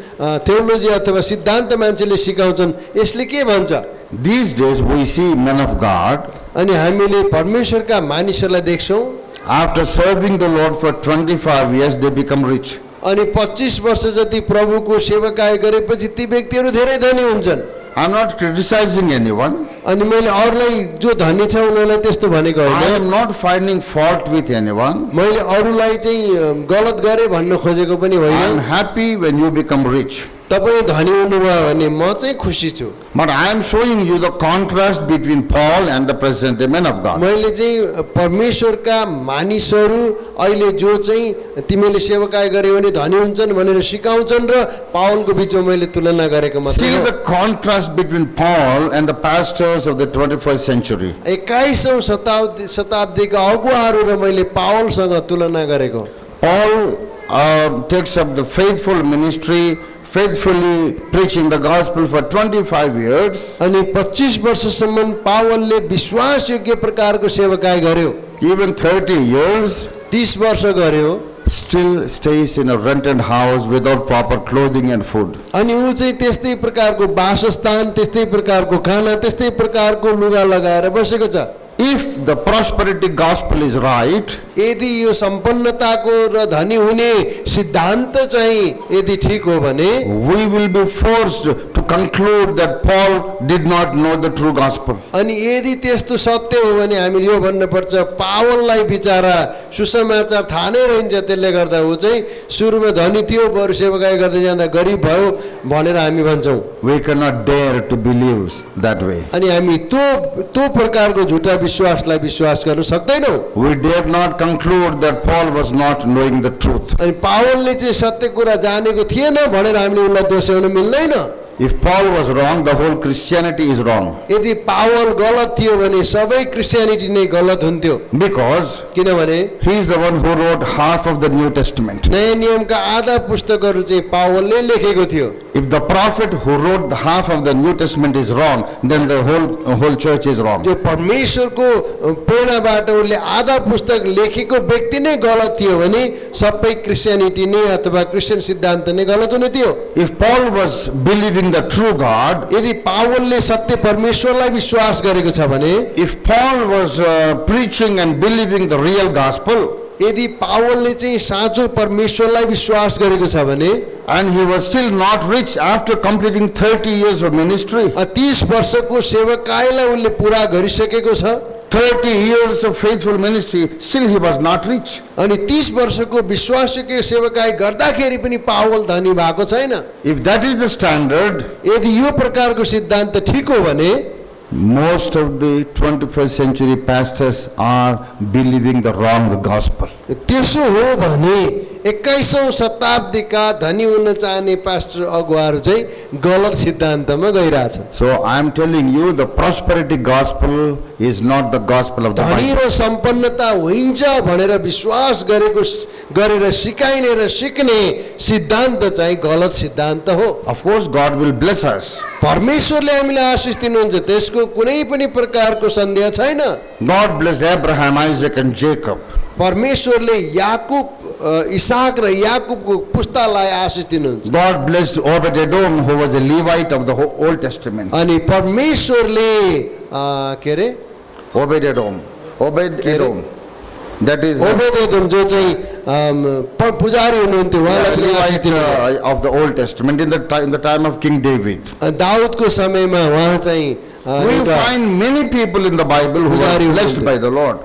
थियोलोजी अथवा सिद्धान्त मान्छेले सिकाउँछन् यसले के भन्छ? These days we see men of God, अनि हामीले परमेश्वरका मानिसहरूलाई देख्छौँ, after serving the Lord for 25 years, they become rich. अनि 25 वर्ष जति प्रभुको सेवकाई गरेपछि ती व्यक्तिहरू धेरै धनी हुन्छन्। I'm not criticizing anyone. अनि मैले अरूलाई जो धनी छ उनीहरूलाई त्यस्तो भनेको I होइन। am not finding fault with anyone. मैले अरूलाई चाहिँ गलत गरे भन्न खोजेको पनि I am होइन। happy when you become rich. तपाईँ धनी हुनुभयो भने म चाहिँ खुसी छु। But I am showing you the contrast between Paul and the present day men of God. मैले चाहिँ परमेश्वरका मानिसहरू अहिले जो चाहिँ तिमीले सेवकाई गर्यो भने धनी हुन्छन् भनेर सिकाउँछन् र पावलको बिचमा मैले तुलना गरेको मात्रै See हो। the contrast between Paul and the pastors of the 21st century. 21औं शताब्दीका अगुवाहरू र मैले पावलसँग तुलना गरेको। Paul takes up the faithful ministry, faithfully preaching the gospel for 25 years. अनि 25 वर्षसम्म पावलले विश्वासयोग्य प्रकारको सेवकाई गर्यो। Even 30 years, 30 वर्ष गर्यो। still stays in a rented house without proper clothing and food. अनि ऊ चाहिँ त्यस्तै प्रकारको वासस्थान, त्यस्तै प्रकारको खाना, त्यस्तै प्रकारको लुगा लगाएर बसेको छ। If the prosperity gospel is right, यदि यो सम्पन्नताको र धनी हुने सिद्धान्त चाहिँ यदि ठीक हो भने we will be forced to conclude that Paul did not know the true gospel. अनि यदि त्यस्तो सत्य हो भने हामीले यो भन्नुपर्छ पावललाई बिचारा सुसमाचार थाहा नै रहन्छ, त्यसले गर्दा ऊ चाहिँ सुरुमा धनी थियो बरु सेवकाई गर्दै जाँदा गरिब भयो भनेर हामी भन्छौँ। We cannot dare to believe that way. अनि हामी त्यो प्रकारको झुटा विश्वासलाई विश्वास गर्न सक्दैनौँ। We dare not conclude that Paul was not knowing the truth. अनि पावलले चाहिँ सत्य कुरा जानेको थिएन भनेर हामीले उनलाई दोष्याउन मिल्दैन। If Paul was wrong, the whole Christianity is wrong. यदि पावल गलत थियो भने सबै क्रिस्चियनिटी नै गलत हुन्थ्यो। Because किनभने he is the one who wrote half of the New Testament. नयाँ नियमका आधा पुस्तकहरू चाहिँ पावलले लेखेको थियो। If the prophet who wrote the half of the New Testament is wrong, then the whole church is wrong. त्यो परमेश्वरको प्रेरणाबाट उसले आधा पुस्तक लेखेको व्यक्ति नै गलत थियो भने सबै क्रिस्चियनिटी नै अथवा क्रिस्चियन सिद्धान्त नै गलत हुने थियो। If Paul was believing the true God, यदि पावलले सत्य परमेश्वरलाई विश्वास गरेको छ भने, if Paul was preaching and believing the real gospel, यदि पावलले चाहिँ साँचो परमेश्वरलाई विश्वास गरेको छ भने, and he was still not rich after completing 30 years of ministry, 30 वर्षको सेवकाईलाई उनले पुरा गरिसकेको छ, 30 years of faithful ministry, still he was not rich. अनि 30 वर्षको विश्वासयोग्य सेवकाई गर्दाखेरि पनि पावल धनी भएको छैन। If that is the standard, यदि यो प्रकारको सिद्धान्त ठिक हो भने most of the 21st century pastors are believing the wrong gospel. त्यसो हो भने 21औं शताब्दीका धनी हुन चाहने पास्टर अगुवाहरू चाहिँ गलत सिद्धान्तमा गइरहेछ। So I am telling you, the prosperity gospel is not the gospel of the धनी Bible. र सम्पन्नता हुन्छ भनेर विश्वास गरेर सिकाइने र सिक्ने सिद्धान्त चाहिँ गलत सिद्धान्त हो। Of course, God will bless us. परमेश्वरले हामीलाई आशिष दिनुहुन्छ, त्यसको कुनै पनि प्रकारको सन्देह छैन। God blessed Abraham, Isaac and Jacob. परमेश्वरले याकूब इसाक र याकूबको पुस्तालाई आशिष दिनुहुन्छ। God blessed Obed-Edom, who was a Levite of the Old Testament. अनि परमेश्वरले के अरे Obed-Edom. That is ओबेदेदोम जो चाहिँ पुजारी हुनुहुन्थ्यो उहाँलाई पनि आशिष Levite दिनुभयो। of the Old Testament in the time of King David. दाउदको समयमा उहाँ चाहिँ We एउटा find many people in the Bible who are blessed by the Lord.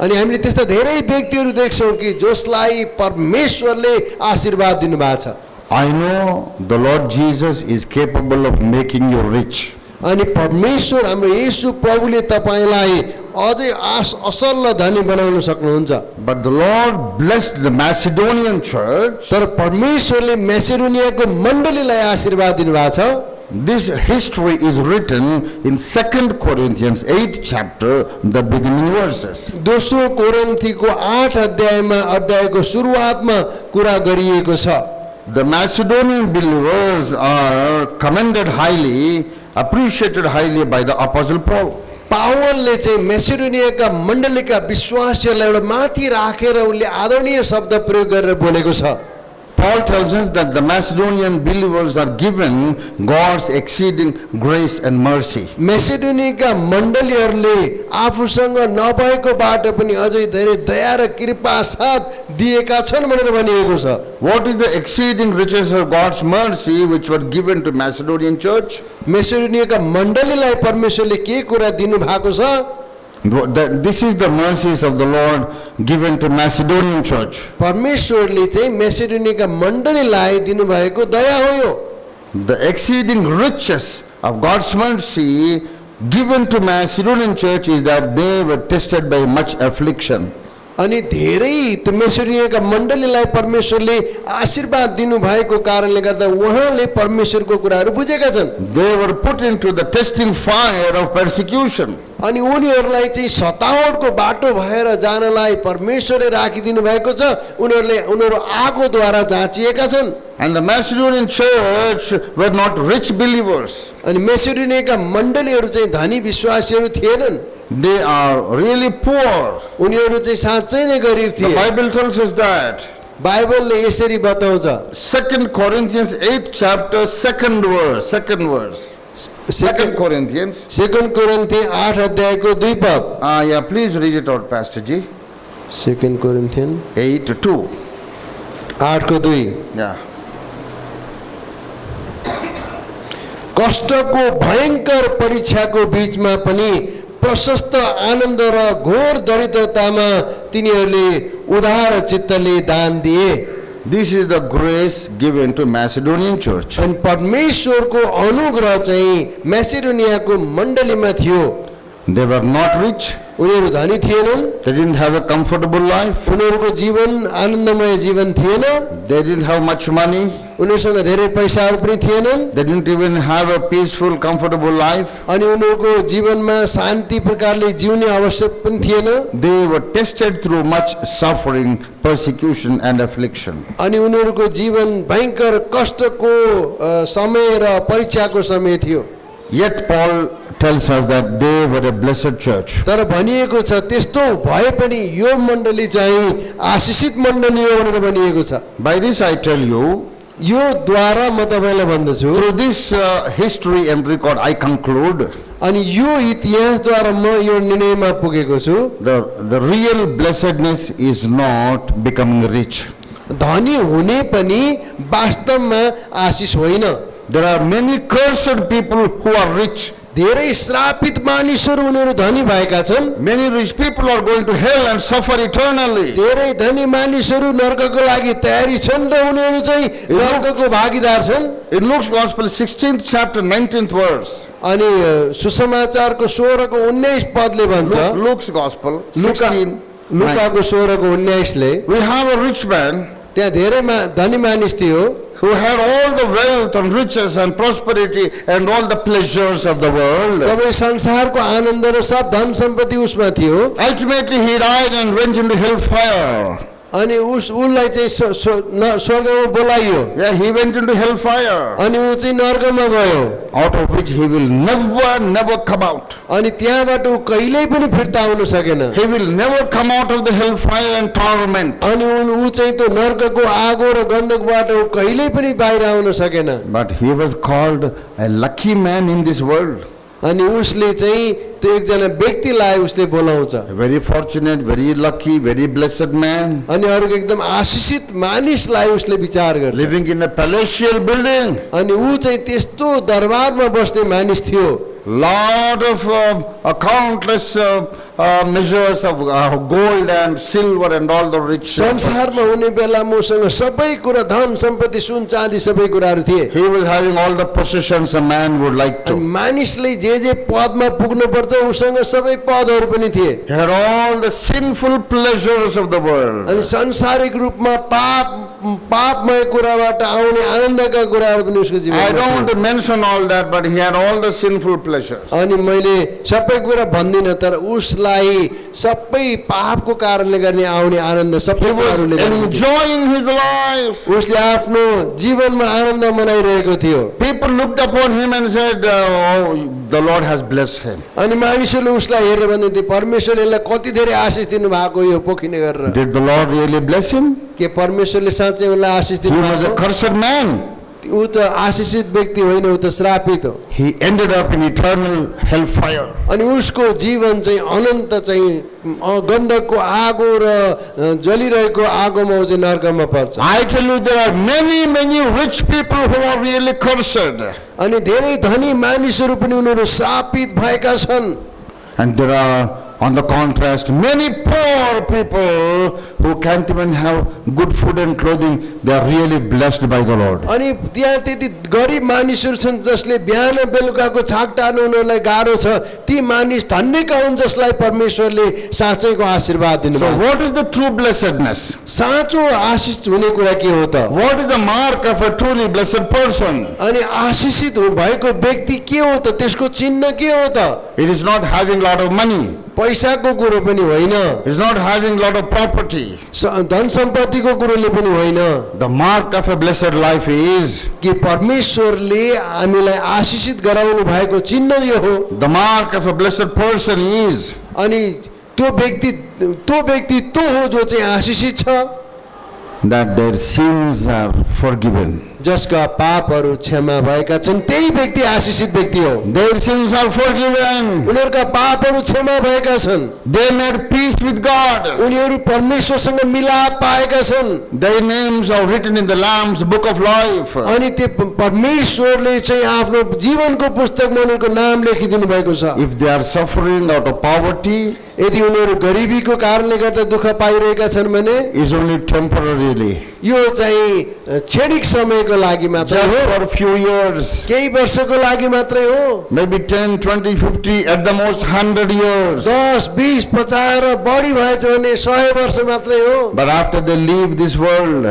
अनि हामीले त्यस्ता धेरै व्यक्तिहरू देख्छौँ कि जसलाई परमेश्वरले आशीर्वाद दिनुभएको छ। I know the Lord Jesus is capable of making you rich. अनि परमेश्वर हाम्रो येशू प्रभुले तपाईलाई अझै असल धनी बनाउन सक्नुहुन्छ। But the Lord blessed the Macedonian church. तर परमेश्वरले मेसेडोनियाको मण्डलीलाई आशीर्वाद दिनुभएको छ। This history is written in 2 Corinthians 8th chapter, the beginning verses. दोस्रो कोरिन्थीको 8 अध्यायको सुरुवातमा कुरा गरिएको छ। The Macedonian believers are commended highly, appreciated highly by the Apostle Paul. पावलले चाहिँ मेसेडोनियाका मण्डलीका विश्वासीहरूलाई एउटा माथि राखेर उनले आदरणीय शब्द प्रयोग गरेर बोलेको छ। Paul tells us that the Macedonian believers are given God's exceeding grace and mercy. मेसेडोनियाका मण्डलीहरूले आफूसँग नभएकोबाट पनि अझै धेरै दया र कृपा साथ दिएका छन् भनेर भनिएको छ। What is the exceeding riches of God's mercy which were given to Macedonian church? मेसेडोनियाका मण्डलीलाई परमेश्वरले के कुरा दिनु भएको छ? This is the mercies of the Lord given to Macedonian church. परमेश्वरले चाहिँ मेसेडोनियाका मण्डलीलाई दिनुभएको दया हो यो। The exceeding riches of God's mercy given to Macedonian church is that they were tested by much affliction. अनि धेरै त्यो मेसेडोनियाका मण्डलीलाई परमेश्वरले आशीर्वाद दिनुभएको कारणले गर्दा उहाँले परमेश्वरको कुराहरू बुझेका छन्। They were put into the testing fire of persecution. अनि उनीहरूलाई चाहिँ सतावटको बाटो भएर जानलाई परमेश्वरले राखिदिनु भएको छ। उनीहरू आगोद्वारा जाँचिएका छन्। And the Macedonian church were not rich believers. अनि मेसेडोनियाका मण्डलीहरू चाहिँ धनी विश्वासीहरू थिएनन्। They are really poor. उनीहरू चाहिँ साँच्चै नै गरिब The थिए। Bible tells us that. बाइबलले यसरी बताउँछ। 2 Corinthians 8th chapter, second verse. 2 Corinthians. 2 कोरिन्थी 8 अध्यायको 2 पद। Yeah, please read it out, Pastor G. 2 Corinthian 8:2. 8 को 2। Yeah. कष्टको भयंकर परीक्षाको बीचमा पनि प्रशस्त आनन्द र घोर दरिद्रतामा तिनीहरूले उदार चित्तले दान दिए। This is the grace given to Macedonian church. अनि परमेश्वरको अनुग्रह चाहिँ मेसेडोनियाको मण्डलीमा थियो। They were not rich. उनीहरू धनी थिएनन्। They didn't have a comfortable life. उनीहरूको जीवन आनन्दमय जीवन थिएन। They didn't have much money. उनीहरूसँग धेरै पैसाहरू पनि थिएनन् They didn't even have a peaceful, comfortable life. अनि उनीहरूको जीवनमा शान्ति प्रकारले जिउने आवश्यक पनि थिएन They were tested through much suffering, persecution and affliction. अनि उनीहरूको जीवन भयङ्कर कष्टको समय र परीक्षाको समय थियो Yet Paul tells us that they were a blessed church. तर भनिएको छ त्यस्तो भए पनि यो मण्डली चाहिँ आशिषित मण्डली हो भनेर भनिएको छ By this I tell you, यो द्वारा म तपाईँलाई भन्दछु through this history and record, I conclude अनि यो इतिहासद्वारा म यो निर्णयमा पुगेको छु the real blessedness is not becoming rich. धनी हुने पनि वास्तवमा आशिष होइन There are many cursed people who are rich. धेरै श्रापित मानिसहरू उनीहरू धनी भएका छन् Many rich people are going to hell and suffer eternally. धेरै धनी मानिसहरू नर्कको लागि तयारी छन् र उनीहरू चाहिँ नर्कको भागीदार छन् In Luke's Gospel, 16th chapter, 19th verse. अनि सुसमाचारको 16 को 19 पदले भन्छ Luke's Gospel, लुका 16. लुकाको 16 को 19 ले We have a rich man त्यहाँ धेरै धनी मानिस थियो who had all the wealth and riches and prosperity and all the pleasures of the world. सबै संसारको आनन्द र सब धन सम्पत्ति उसमा थियो Ultimately, he died and went into hellfire. अनि उसलाई चाहिँ स्वर्गमा बोलाइयो Yeah, he went into hellfire, अनि ऊ चाहिँ नर्कमा गयो out of which he will never come out. अनि त्यहाँबाट ऊ कहिल्यै पनि फिर्ता आउन सकेन He will never come out of the hellfire and torment. अनि ऊ चाहिँ त्यो नर्कको आगो र गन्धकबाट ऊ कहिल्यै पनि बाहिर आउन सकेन But he was called a lucky man in this world. अनि उसले चाहिँ त्यो एकजना व्यक्तिलाई उसले बोलाउँछ A very fortunate, very lucky, very blessed man, अनि अरूको एकदम आशिषित मानिसलाई उसले विचार गर्छ living in a palatial building. अनि ऊ चाहिँ त्यस्तो दरबारमा बस्ने मानिस थियो Lot of countless measures of gold and silver and all the rich. संसारमा हुने बेलामा उसँग सबै कुरा धन सम्पत्ति सुन चाँदी सबै कुराहरू थिए He was having all the possessions a man would like अनि to. मानिसले जे पदमा पुग्नु पर्छ उसँग सबै पदहरू पनि थिए He had all the sinful pleasures of the world. अनि सांसारिक रूपमा पापमय कुराबाट आउने आनन्दका कुराहरू पनि उसको I जीवनमा don't want थिए। to mention all that, but he had all the sinful pleasures. अनि मैले सबै कुरा भन्दिनँ तर उसलाई सबै पापको कारणले गर्ने आउने आनन्द सबै He was कुराहरूले गर्ने थियो। enjoying his life. उसले आफ्नो जीवनमा आनन्द मनाइरहेको थियो People looked upon him and said, oh, the Lord has blessed him. अनि मानिसहरूले उसलाई हेरेर भन्दै थिए परमेश्वरले यसलाई कति धेरै आशिष दिनु भएको यो पोखिने गरेर Did the Lord really bless him? के परमेश्वरले साँच्चै उसलाई आशिष He दिनु was a भएको cursed man. ऊ त आशिषित व्यक्ति होइन ऊ त श्रापित हो He ended up in eternal hellfire. अनि उसको जीवन चाहिँ अनन्त चाहिँ गन्धकको आगो र जलिरहेको आगोमा ऊ चाहिँ नर्कमा पर्छ I tell you, there are many rich people who are really cursed. अनि धेरै धनी मानिसहरू पनि उनीहरू श्रापित भएका छन् And there are, on the contrast, many poor people who can't even have good food and clothing. They are really blessed by the Lord. अनि त्यहाँ त्यति गरिब मानिसहरू छन् जसले बिहान बेलुकाको छाक टार्नु उनीहरूलाई गाह्रो छ ती मानिस धन्यका हुन् जसलाई परमेश्वरले साँच्चैको आशीर्वाद So दिनुभयो what is the true blessedness? साँचो आशिष हुने कुरा के हो त What is the mark of a truly blessed person? अनि आशिषित भएको व्यक्ति के हो त त्यसको चिन्ह के हो त It is not having lot of money. पैसाको कुरो पनि होइन It is not having lot of property. धन सम्पत्तिको कुरोले पनि होइन The mark of a blessed life is, कि परमेश्वरले हामीलाई आशिषित गराउनु भएको चिन्ह यो हो the mark of a blessed person is, अनि त्यो व्यक्ति त्यो हो जो चाहिँ आशिषित छ that their sins are forgiven. जसका पापहरू क्षमा भएका छन् त्यही व्यक्ति आशिषित व्यक्ति हो Their sins are forgiven. उनीहरूका पापहरू क्षमा भएका छन् They made peace with God. उनीहरू परमेश्वरसँग मिलाप पाएका छन् Their names are written in the Lamb's book of life. अनि त्यो परमेश्वरले चाहिँ आफ्नो जीवनको पुस्तकमा उनीहरूको नाम लेखिदिनु भएको छ If they are suffering out of poverty, यदि उनीहरू गरिबीको कारणले गर्दा दुःख पाइरहेका छन् भने it's only temporarily. यो चाहिँ क्षणिक समयको लागि मात्रै Just हो for a few years. केही वर्षको लागि मात्रै हो Maybe 10, 20, 50, at the most 100 years. 10, 20, 50 र बढी भएछ भने 100 वर्ष मात्रै हो But after they leave this world,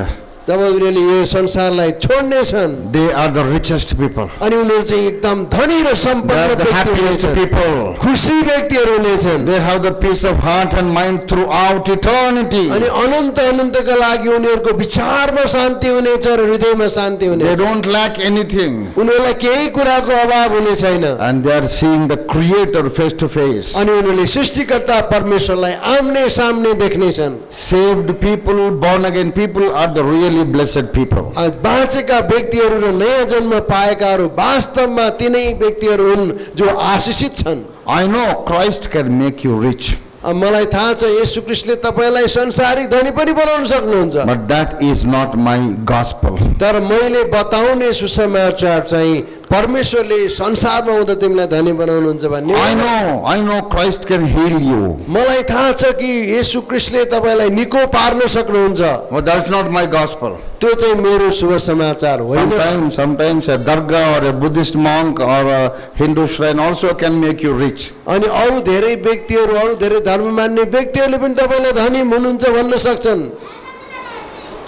जब उनीहरूले यो संसारलाई छोड्नेछन् they are the richest people. अनि उनीहरू चाहिँ एकदम धनी र They सम्पन्न are the व्यक्ति happiest हुनेछन् people. खुसी व्यक्तिहरू हुनेछन् They have the peace of heart and mind throughout eternity. अनि अनन्तका लागि उनीहरूको विचारमा शान्ति हुनेछ र हृदयमा शान्ति They हुनेछ don't lack anything. उनीहरूलाई केही कुराको अभाव हुने छैन And they are seeing the Creator face to face. अनि उनीहरूले सृष्टिकर्ता परमेश्वरलाई आम्ने सामने देख्नेछन् Saved people, born again people are the really blessed people. बाँचेका व्यक्तिहरू र नयाँ जन्म पाएकाहरू वास्तवमा तिनै व्यक्तिहरू हुन् जो आशिषित छन् I know Christ can make you rich, मलाई थाहा छ येशू ख्रीष्टले तपाईलाई संसारिक धनी पनि बनाउन सक्नुहुन्छ but that is not my gospel. तर मैले बताउने सुसमाचार चाहिँ परमेश्वरले संसारमा हुँदा तिमीलाई धनी बनाउनुहुन्छ भन्ने I know Christ can heal you, मलाई थाहा छ कि येशू ख्रीष्टले तपाईलाई निको पार्न सक्नुहुन्छ but that's not my gospel. त्यो चाहिँ मेरो शुभ समाचार होइन Sometimes a dargah or a Buddhist monk or a Hindu shrine also can make you rich. अनि अरू धेरै व्यक्तिहरू अरू धेरै धर्म मान्ने व्यक्तिहरूले पनि तपाईलाई धनी हुनुहुन्छ भन्न सक्छन्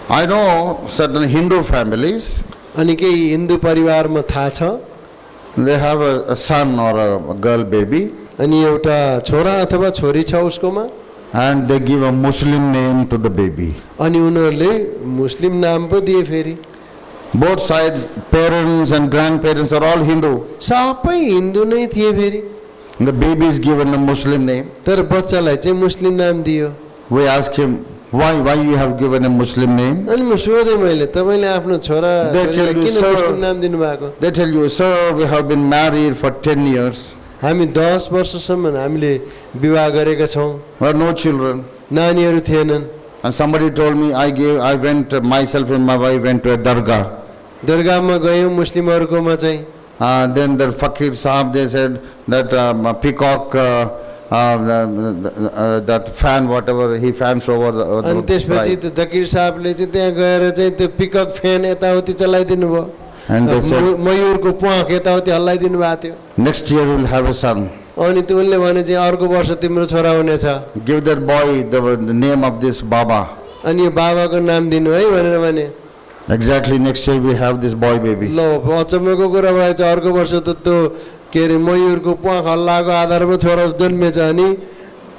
I know certain Hindu families, अनि केही हिन्दू परिवारमा थाहा छ they have a son or a girl baby, अनि एउटा छोरा अथवा छोरी छ उसकोमा and they give a Muslim name to the baby. अनि उनीहरूले मुस्लिम नाम पो दिए फेरि Both sides, parents and grandparents are all Hindu. सबै हिन्दू नै थिए फेरि The baby is given a Muslim name. तर बच्चालाई चाहिँ मुस्लिम नाम दियो We ask him, why you have given a Muslim name? अनि म सोधेँ मैले तपाईँले आफ्नो छोरा They tell छोरीलाई you, किन sir. मुस्लिम नाम दिनुभएको They tell you, sir, we have been married for 10 years. हामी 10 वर्षसम्म हामीले विवाह गरेका छौँ We have no children. नानीहरू थिएनन् And somebody told me, I went, myself and my wife went to a dargah. दरगाहमा गयौँ मुस्लिमहरूकोमा चाहिँ Then the Fakir Sahab, they said that peacock, that fan, whatever, he fans over अनि the त्यसपछि bride. त्यो दकिर साहबले चाहिँ त्यहाँ गएर चाहिँ त्यो पिकअप फ्यान यताउति चलाइदिनु भयो And they said, मयूरको प्वाख यताउति हल्लाइदिनु भएको थियो next year we will have a son. अनि त्यो उनले भने चाहिँ अर्को वर्ष तिम्रो छोरा हुनेछ Give that boy the name of this Baba. अनि यो बाबाको नाम दिनु है भनेर भने Exactly next year we have this boy baby. ल अचम्मको कुरा भएछ अर्को वर्ष त त्यो के अरे मयूरको प्वाख हल्लाको आधारमा छोरा जन्मेछ अनि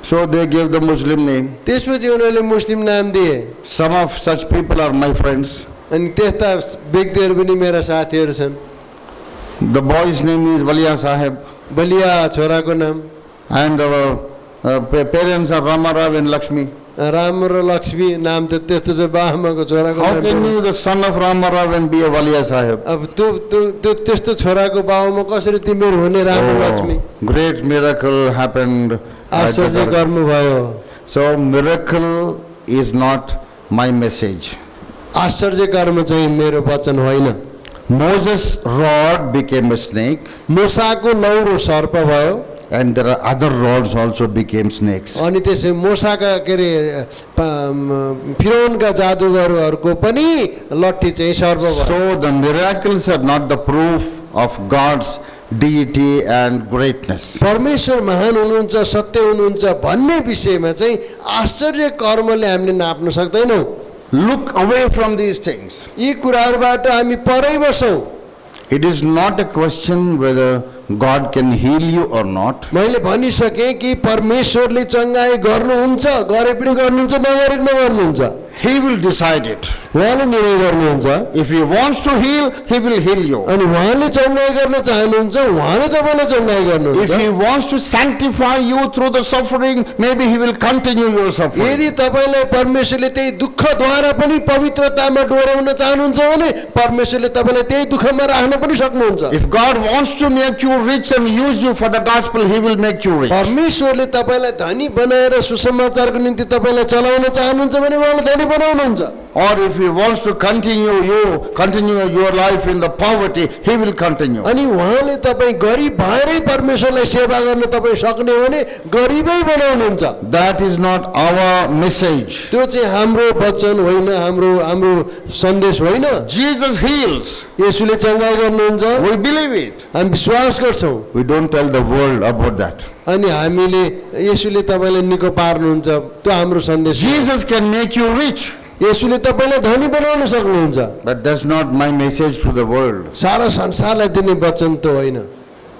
So they gave the Muslim name. त्यसपछि उनीहरूले मुस्लिम नाम दिए Some of such people are my friends. अनि त्यस्ता व्यक्तिहरू पनि मेरा साथीहरू छन् The boy's name is Waliya Sahib. बलिया छोराको नाम And our parents are Ramarao and Lakshmi. Ram र लक्ष्मी नाम त त्यस्तो चाहिँ बाआमाको छोराको How नाम can हो। you, the son of Ramarao, and be a Waliya Sahib? अब त्यो त्यस्तो छोराको बाबुमा कसरी तिमीहरू हुने राम र Lakshmi Great miracle happened. at the आश्चर्य dargah. गर्नुभयो So miracle is not my message. आश्चर्य कर्म चाहिँ मेरो वचन होइन Moses' rod became a snake, मूसाको लौरो सर्प भयो and there are other rods also became snakes. अनि त्यसै मूसाका के अरे फिरौनका जादुगरहरूको पनि लट्ठी चाहिँ सर्प भयो So the miracles are not the proof of God's deity and greatness. परमेश्वर महान हुनुहुन्छ सत्य हुनुहुन्छ भन्ने विषयमा चाहिँ आश्चर्य कर्मले हामीले नाप्न सक्दैनौँ Look away from these things. यी कुराहरूबाट हामी परै बसौँ It is not a question whether God can heal you or not. मैले भनिसकेँ कि परमेश्वरले चङ्गाई गर्नुहुन्छ गरे पनि गर्नुहुन्छ नगरे नगर्नुहुन्छ He will decide it. उहाँले निर्णय गर्नुहुन्छ If He wants to heal, He will heal you. अनि उहाँले चङ्गाई गर्न चाहनुहुन्छ उहाँले तपाईँलाई चङ्गाई If गर्नुहुन्छ He wants to sanctify you through the suffering, maybe He will continue your suffering. यदि तपाईँलाई परमेश्वरले त्यही दुःखद्वारा पनि पवित्रतामा डोर्याउन चाहनुहुन्छ भने परमेश्वरले तपाईँलाई त्यही दुःखमा राख्न पनि सक्नुहुन्छ If God wants to make you rich and use you for the gospel, He will make you rich. परमेश्वरले तपाईँलाई धनी बनाएर सुसमाचारको निम्ति तपाईँलाई चलाउन चाहनुहुन्छ भने उहाँले धनी बनाउनुहुन्छ Or if He wants to continue your life in the poverty, He will continue. अनि उहाँले तपाईँ गरिब भएरै परमेश्वरलाई सेवा गर्न तपाईँ सक्ने हो भने गरिबै बनाउनुहुन्छ That is not our message. त्यो चाहिँ हाम्रो वचन होइन हाम्रो सन्देश होइन Jesus heals. येशूले चङ्गाई गर्नुहुन्छ We believe it. हामी विश्वास गर्छौँ We don't tell the world about that. अनि हामीले येशूले तपाईँलाई निको पार्नुहुन्छ त्यो हाम्रो सन्देश हो। Jesus can make you rich. यसुले तपाईँलाई धनी बनाउन सक्नुहुन्छ, But that's not my message to the world, सारा संसारलाई दिने वचन त होइन।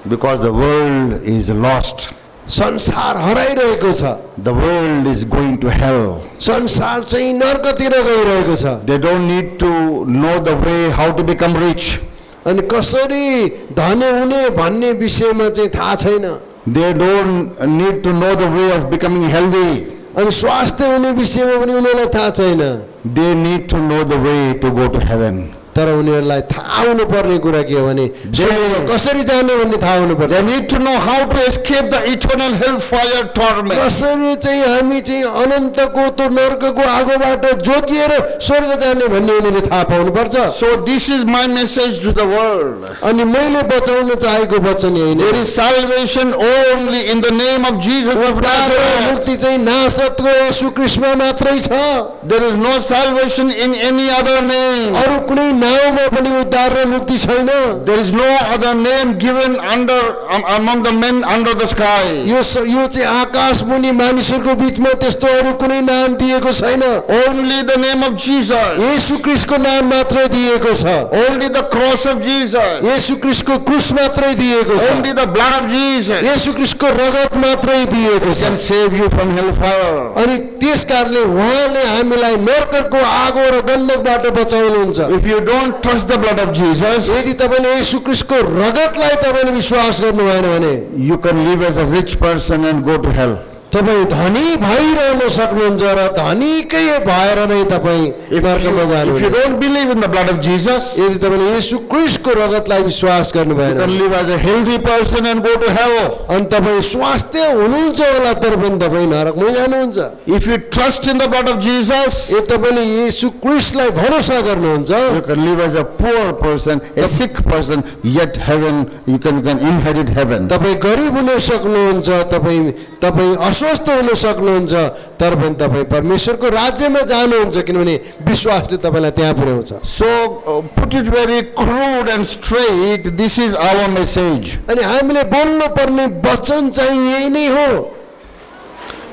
because the world is lost. संसार हराइरहेको छ, The world is going to hell. संसार चाहिँ नर्कतिर गइरहेको छ। They don't need to know the way how to become rich. अनि कसरी धनी हुने भन्ने विषयमा चाहिँ थाहा छैन, They don't need to know the way of becoming healthy. अनि स्वास्थ्य हुने विषयमा पनि उनीहरूलाई थाहा छैन। They need to know the way to go to heaven. तर उनीहरूलाई थाहा हुनुपर्ने कुरा के हो भने स्वर्ग कसरी जाने भन्ने थाहा हुनुपर्छ। They need to know how to escape the eternal hellfire torment. कसरी चाहिँ हामी चाहिँ अनन्तको त्यो नर्कको आगोबाट जोगिएर स्वर्ग जाने भन्ने उनीहरूले थाहा पाउनुपर्छ। So this is my message to the world. अनि मैले बचाउन चाहेको वचन यही There नै, is salvation only in the name of Jesus of Nazareth. मुक्ति चाहिँ नासरतको येशू ख्रीष्टमा मात्रै छ। There is no salvation in any other name. अरू कुनै नाउँमा पनि उद्धार र मुक्ति छैन। There is no other name given among the men under the sky. यो चाहिँ आकाश मुनि मानिसहरूको बीचमा त्यस्तो अरू कुनै नाम दिएको छैन। Only the name of Jesus. येशू ख्रीष्टको नाम मात्रै दिएको छ। Only the cross of Jesus. येशू ख्रीष्टको क्रुस मात्रै दिएको छ। Only the blood of Jesus येशू ख्रीष्टको रगत मात्रै दिएको छ। can save you from hellfire. अनि त्यस कारणले उहाँले हामीलाई नर्कको आगो र गन्धकबाट बचाउनुहुन्छ। If you don't trust the blood of Jesus, यदि तपाईँले येशू ख्रीष्टको रगतलाई तपाईँले विश्वास गर्नु भएन भने you can live as a rich person and go to hell. तपाईँ धनी भइरहन सक्नुहुन्छ र धनीकै भएर नै तपाईँ नर्कमा If you जानुहुन्छ। don't believe in the blood of Jesus, यदि तपाईँले येशू ख्रीष्टको रगतलाई विश्वास गर्नु you भएन can live as a healthy person and go to hell. अनि तपाईँ स्वास्थ्य हुनुहुन्छ होला तर पनि तपाईँ नरकमै जानुहुन्छ। If you trust in the blood of Jesus, यदि तपाईँले येशू ख्रीष्टलाई भरोसा गर्नुहुन्छ you can live as a poor person, a sick person, yet heaven, you can inherit heaven. तपाईँ गरिब हुन सक्नुहुन्छ, तपाईँ अस्वस्थ हुन सक्नुहुन्छ तर पनि तपाईँ परमेश्वरको राज्यमा जानुहुन्छ किनभने विश्वासले तपाईँलाई त्यहाँ पुर्याउँछ। So, put it very crude and straight, this is our message. अनि हामीले बोल्नु पर्ने वचन चाहिँ यही नै हो।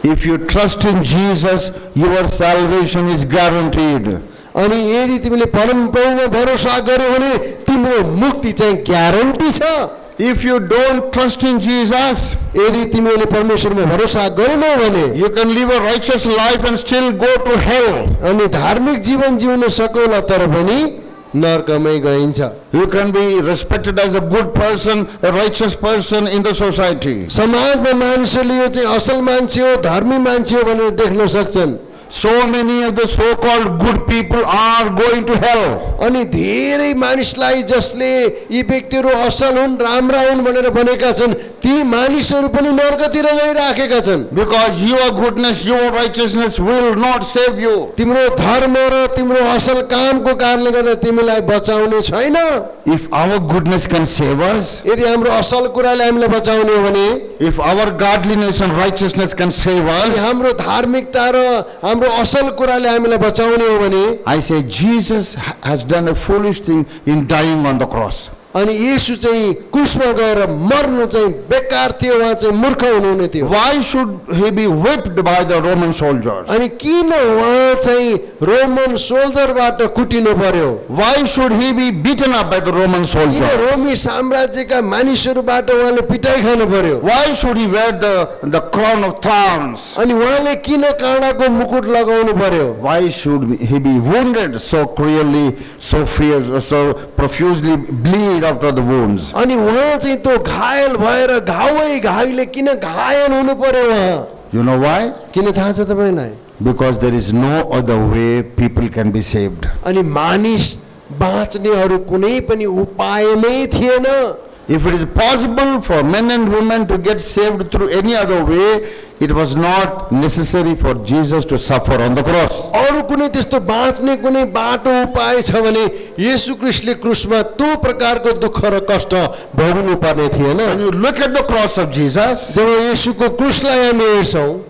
If you trust in Jesus, your salvation is guaranteed. अनि यदि तिमीले परमप्रभुमा भरोसा गर्यौ भने तिम्रो मुक्ति चाहिँ ग्यारेन्टी छ। If you don't trust in Jesus, यदि तिमीले परमेश्वरमा भरोसा गरेनौ भने you can live a righteous life and still go to hell. अनि धार्मिक जीवन जिउन सकौला तर पनि नर्कमै गइन्छ। You can be respected as a good person, a righteous person in the society. समाजमा मानिसहरूले यो चाहिँ असल मान्छे हो, धर्मी मान्छे हो भनेर देख्न सक्छन्। So many of the so-called good people are going to hell. अनि धेरै मानिसलाई जसले यी व्यक्तिहरू असल हुन् राम्रा हुन् भनेर भनेका छन् ती मानिसहरू पनि नर्कतिर गइराखेका छन्। Because your goodness, your righteousness will not save you. तिम्रो धर्म र तिम्रो असल कामको कारणले गर्दा तिमीलाई बचाउने छैन। If our goodness can save us, यदि हाम्रो असल कुराले हामीलाई बचाउने हो भने, if our godliness and righteousness can save अनि us, हाम्रो धार्मिकता र हाम्रो असल कुराले हामीलाई बचाउने हो भने, I say Jesus has done a foolish thing in dying on the cross. अनि येशू चाहिँ क्रुसमा गएर मर्नु चाहिँ बेकार थियो, उहाँ चाहिँ मूर्ख हुनुहुने थियो। Why should he be whipped by the Roman soldiers? अनि किन उहाँ चाहिँ रोमन सोल्जरबाट कुटिनु पर्यो? Why should he be beaten up by the Roman किन soldiers? रोमी साम्राज्यका मानिसहरूबाट उहाँले पिटाइ खानु पर्यो? Why should he wear the crown of thorns? अनि उहाँले किन काँडाको मुकुट लगाउनु पर्यो? Why should he be wounded so cruelly, so fierce, so profusely bleed after the wounds? अनि उहाँ चाहिँ त्यो घायल भएर घाउले किन घायल हुनु पर्यो उहाँ? You know why? किन थाहा छ तपाईलाई? Because there is no other way people can be saved. अनि मानिस बाँच्ने अरू कुनै पनि उपाय नै थिएन। If it is possible for men and women to get saved through any other way, it was not necessary for Jesus to suffer on the cross. अरू कुनै त्यस्तो बाँच्ने कुनै बाटो उपाय छ भने येशू ख्रीष्टले क्रुसमा त्यो प्रकारको दुःख र कष्ट भोग्नु पर्ने थिएन। When you look at the cross of Jesus, जब येशूको क्रुसलाई हामी हेर्छौँ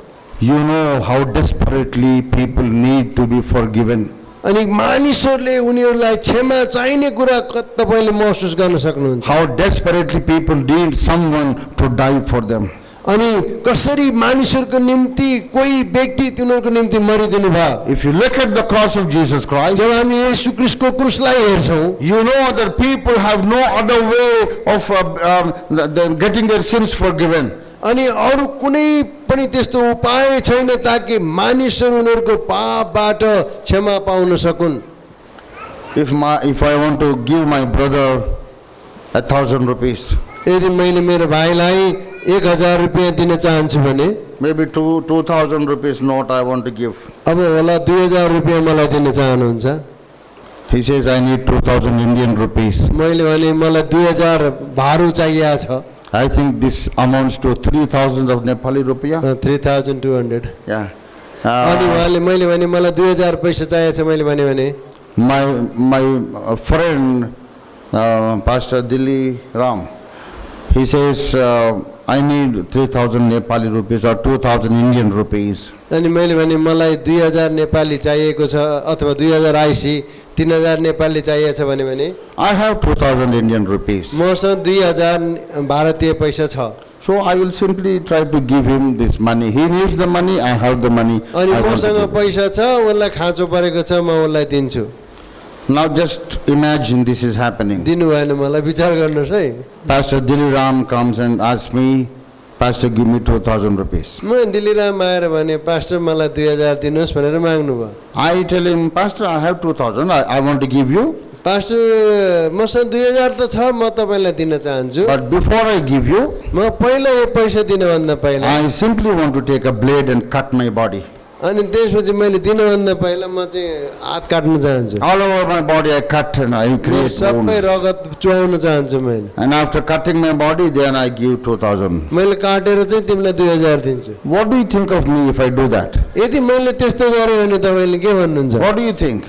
you know how desperately people need to be forgiven. अनि मानिसहरूले उनीहरूलाई क्षमा चाहिने कुरा तपाईँले महसुस गर्न सक्नुहुन्छ। How desperately people need someone to die for them. अनि कसरी मानिसहरूको निम्ति कोही व्यक्ति तिनीहरूको निम्ति मरिदिनु भयो। If you look at the cross of Jesus Christ, जब हामी येशू ख्रीष्टको क्रुसलाई हेर्छौँ, you know that people have no other way of getting their sins forgiven. अनि अरू कुनै पनि त्यस्तो उपाय छैन ताकि मानिसहरू उनीहरूको पापबाट क्षमा पाउन सकुन्। If I want to give my brother 1,000 rupees, यदि मैले मेरो भाइलाई 1000 रुपियाँ दिन चाहन्छु भने maybe 2,000 rupees note I want to give. अब होला 2000 रुपियाँ मलाई दिन चाहनुहुन्छ। He says, I need 2,000 Indian rupees. मैले भने मलाई 2000 भारू चाहिएको छ। I think this amounts to 3,000 of Nepali rupiah. 3200। Yeah. अनि उहाँले मैले भने मलाई 2000 पैसा चाहिएको छ। मैले भने My friend, Pastor Dilli Ram, he says, I need 3,000 Nepali rupees or 2,000 Indian rupees. अनि मैले भने मलाई 2000 नेपाली चाहिएको छ अथवा 2000 आइसी 3000 नेपाली चाहिएको छ भने I have 2,000 Indian rupees. मसँग 2000 भारतीय पैसा छ। So I will simply try to give him this money. He needs the money, I have the money. अनि I want to मसँग give. पैसा छ, उसलाई खाँचो परेको छ, म उसलाई दिन्छु। Now just imagine this is happening. दिनु भएन मलाई, विचार गर्नुहोस् है। Pastor Dilli Ram comes and asks me, Pastor, give me 2,000 rupees. म दिल्लीराम आएर भने पास्टर मलाई 2000 दिनुहोस् भनेर माग्नु भयो। I tell him, Pastor, I have 2,000, I want to give you. Pastor मसँग 2000 त छ, म तपाईँलाई दिन चाहन्छु। But before I give you, म पहिला यो पैसा दिनुभन्दा पहिला I simply want to take a blade and cut my body. अनि त्यसपछि मैले दिनुभन्दा पहिला म चाहिँ हात काट्न चाहन्छु। All over my body I cut and I म create सबै wounds. रगत चुहाउन चाहन्छु मैले। And after cutting my body, then I give 2,000. मैले काटेर चाहिँ तिमीलाई 2000 दिन्छु। What do you think of me if I do that? यदि मैले त्यस्तो गरेँ भने तपाईँले के भन्नुहुन्छ? What do you think?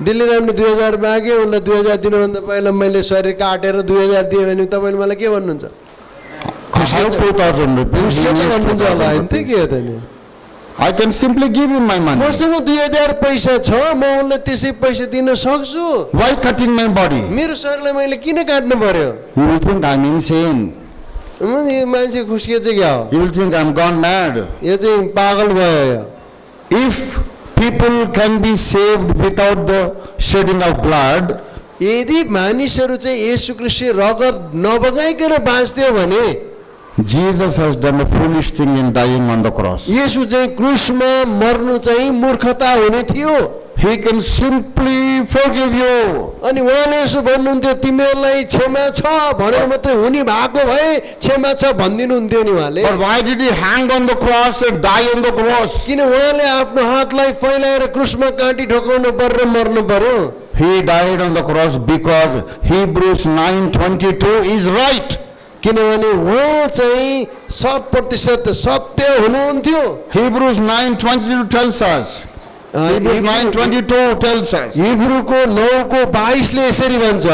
दिल्लीरामले 2000 माग्यो, उसलाई 2000 दिनुभन्दा पहिला मैले शरीर काटेर 2000 दिएँ भने तपाईँले मलाई के भन्नुहुन्छ? I have 2,000 rupees. खुसी He त needs भन्नुहुन्छ होला 2,000 होइन त, rupees. के हो त नि? I can simply give him my money. मसँग 2000 पैसा छ, म उसलाई त्यसै पैसा दिन सक्छु। Why cutting my body? मेरो शरीरलाई मैले किन काट्नु पर्यो? You will think I'm insane. यो मान्छे खुस्के चाहिँ क्या हो? You will think I'm gone mad. यो चाहिँ पागल भयो यो। If people can be saved without the shedding of blood, यदि मानिसहरू चाहिँ येशू ख्रीष्टले रगत नबगाइकन बाँच्थ्यो भने Jesus has done a foolish thing in dying on the cross. येशू चाहिँ क्रुसमा मर्नु चाहिँ मूर्खता हुने थियो। He can simply forgive you. अनि उहाँले यसो भन्नुहुन्थ्यो, तिमीहरूलाई क्षमा छ भनेर मात्रै हुने भएको भए क्षमा छ भनिदिनुहुन्थ्यो नि उहाँले। But why did he hang on the cross and die on the cross? किन उहाँले आफ्नो हातलाई फैलाएर क्रुसमा काँटी ठोकाउनु पर्यो, मर्नु पर्यो? He died on the cross because Hebrews 9:22 is right. किनभने उहाँ चाहिँ 100% सत्य हुनुहुन्थ्यो। Hebrews 9:22 tells us. Hebrews 9:22 tells us. हिब्रूको 9:22 ले यसरी भन्छ,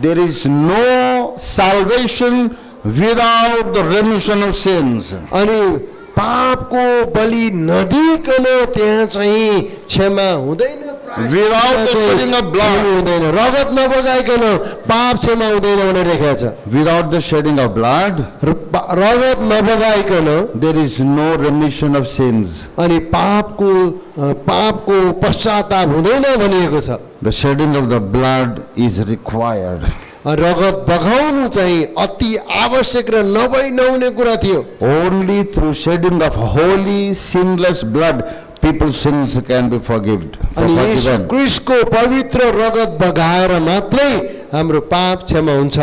There is no salvation without the remission of sins. अनि पापको बलि नदिकन त्यहाँ चाहिँ क्षमा हुँदैन। Without the shedding of blood. हुँदैन, रगत नबगाइकन पाप क्षमा हुँदैन भनेर लेखेको छ। Without the shedding of blood, रगत नबगाइकन there is no remission of sins. अनि पापको पश्चाताप हुँदैन भनिएको छ। The shedding of the blood is required. रगत बगाउनु चाहिँ अति आवश्यक र नहुने कुरा थियो। Only through shedding of holy, sinless blood, people's sins can be forgiven. अनि येशू ख्रीष्टको पवित्र रगत बगाएर मात्रै हाम्रो पाप क्षमा हुन्छ।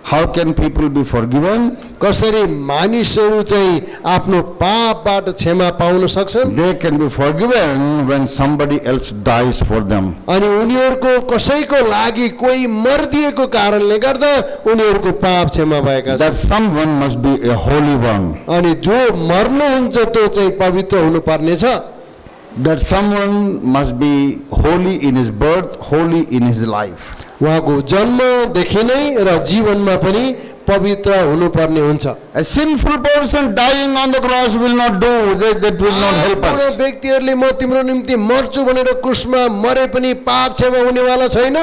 How can people be forgiven? कसरी मानिसहरू चाहिँ आफ्नो पापबाट क्षमा पाउन सक्छन्? They can be forgiven when somebody else dies for them. अनि उनीहरूको कसैको लागि कोही मर्दिएको कारणले गर्दा उनीहरूको पाप क्षमा भएका छन्। That someone must be a holy one. अनि जो मर्नुहुन्छ त्यो चाहिँ पवित्र हुनुपर्ने छ। That someone must be holy in his birth, holy in his life. उहाँको जन्मदेखि नै र जीवनमा पनि पवित्र हुनुपर्ने हुन्छ। A sinful person dying on the cross will not do that will not help us. व्यक्तिहरूले म तिम्रो निम्ति मर्छु भनेर क्रुसमा मरे पनि पाप क्षमा हुनेवाला छैन।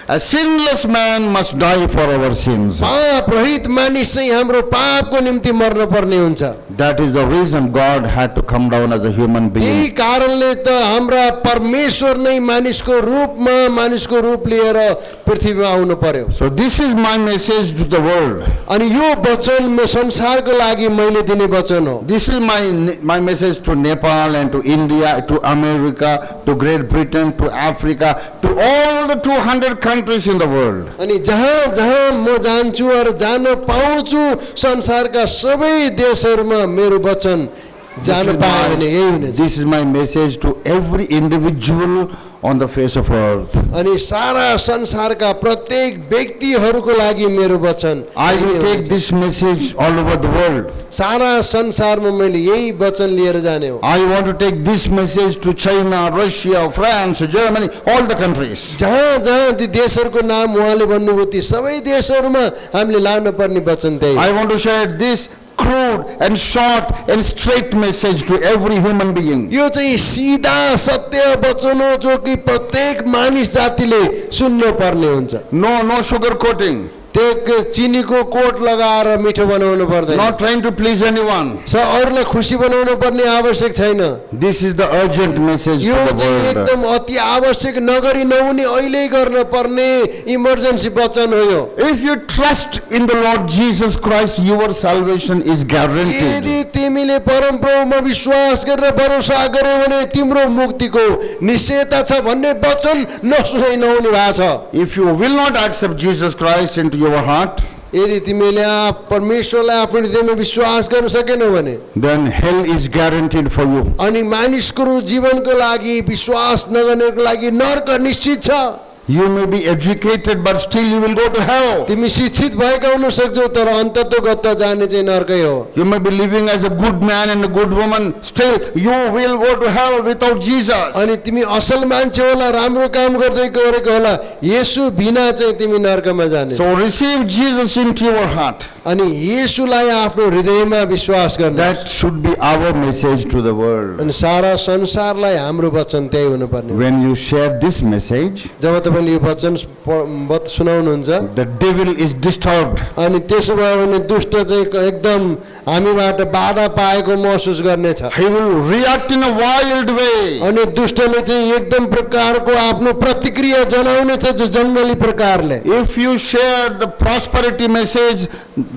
A sinless man must die for our sins. पाप रहित मानिस चाहिँ हाम्रो पापको निम्ति मर्न पर्ने हुन्छ। That is the reason God had to come down as a human यही being. कारणले त हाम्रा परमेश्वर नै मानिसको रूप लिएर पृथ्वीमा आउनु पर्यो। So this is my message to the world. अनि यो वचन संसारको लागि मैले दिने वचन हो। This is my message to Nepal and to India, to America, to Great Britain, to Africa, to all the 200 countries in the world. अनि जहाँ जहाँ म जान्छु र जान पाउँछु संसारका सबै देशहरूमा मेरो वचन जान पाए भने यही हुनेछ। This is my message to every individual on the face of earth. अनि सारा संसारका प्रत्येक व्यक्तिहरूको लागि मेरो वचन I will take this message all over the world. सारा संसारमा मैले यही वचन लिएर जाने हो। I want to take this message to China, Russia, France, Germany, all the countries. जहाँ जहाँ ती देशहरूको नाम उहाँले भन्नुभयो ती सबै देशहरूमा हामीले लान पर्ने वचन त्यही। I want to share this crude and short and straight message to every human being. यो चाहिँ सिधा सत्य वचन हो जो कि प्रत्येक मानिस जातिले सुन्नु पर्ने हुन्छ। No sugar coating. त्यो चिनीको कोट लगाएर मिठो बनाउनु पर्दैन। Not trying to please anyone. अरूलाई खुसी बनाउनु पर्ने आवश्यक छैन। This is the urgent message to यो the चाहिँ world. एकदम अति आवश्यक नगरी नहुने अहिले गर्न पर्ने इमर्जेन्सी वचन हो यो। If you trust in the Lord Jesus Christ, your salvation is guaranteed. यदि तिमीले परमप्रभुमा विश्वास गरेर भरोसा गर्यौ भने तिम्रो मुक्तिको निश्चयता छ भन्ने वचन नसुनै नहुने भएको छ। If you will not accept Jesus Christ into your heart, यदि तिमीले परमेश्वरलाई आफ्नो हृदयमा विश्वास गर्न सकेनौ भने then hell is guaranteed for you. अनि मानिसको जीवनको लागि विश्वास नगर्नेको लागि नरक निश्चित छ। You may be educated, but still you will go to hell. तिमी शिक्षित भएका हुन सक्छौ तर अन्ततोगत जाने चाहिँ नरकै हो। You may be living as a good man and a good woman, still you will go to hell without Jesus. अनि तिमी असल मान्छे होला राम्रो काम गर्दै गरेको होला येशू बिना चाहिँ तिमी नरकमा जाने। So receive Jesus into your heart. अनि येशूलाई आफ्नो हृदयमा विश्वास गर्नु। That should be our message to the world. अनि सारा संसारलाई हाम्रो वचन त्यही हुनुपर्ने। When you share this message, जब तपाईले यो वचन सुनाउनुहुन्छ the devil is disturbed. अनि त्यसो भयो भने दुष्ट चाहिँ एकदम हामीबाट बाधा पाएको महसुस गर्नेछ। He will react in a wild way. अनि दुष्टले चाहिँ एकदम प्रकारको आफ्नो प्रतिक्रिया जनाउनेछ जो जंगली प्रकारले। If you share the prosperity message,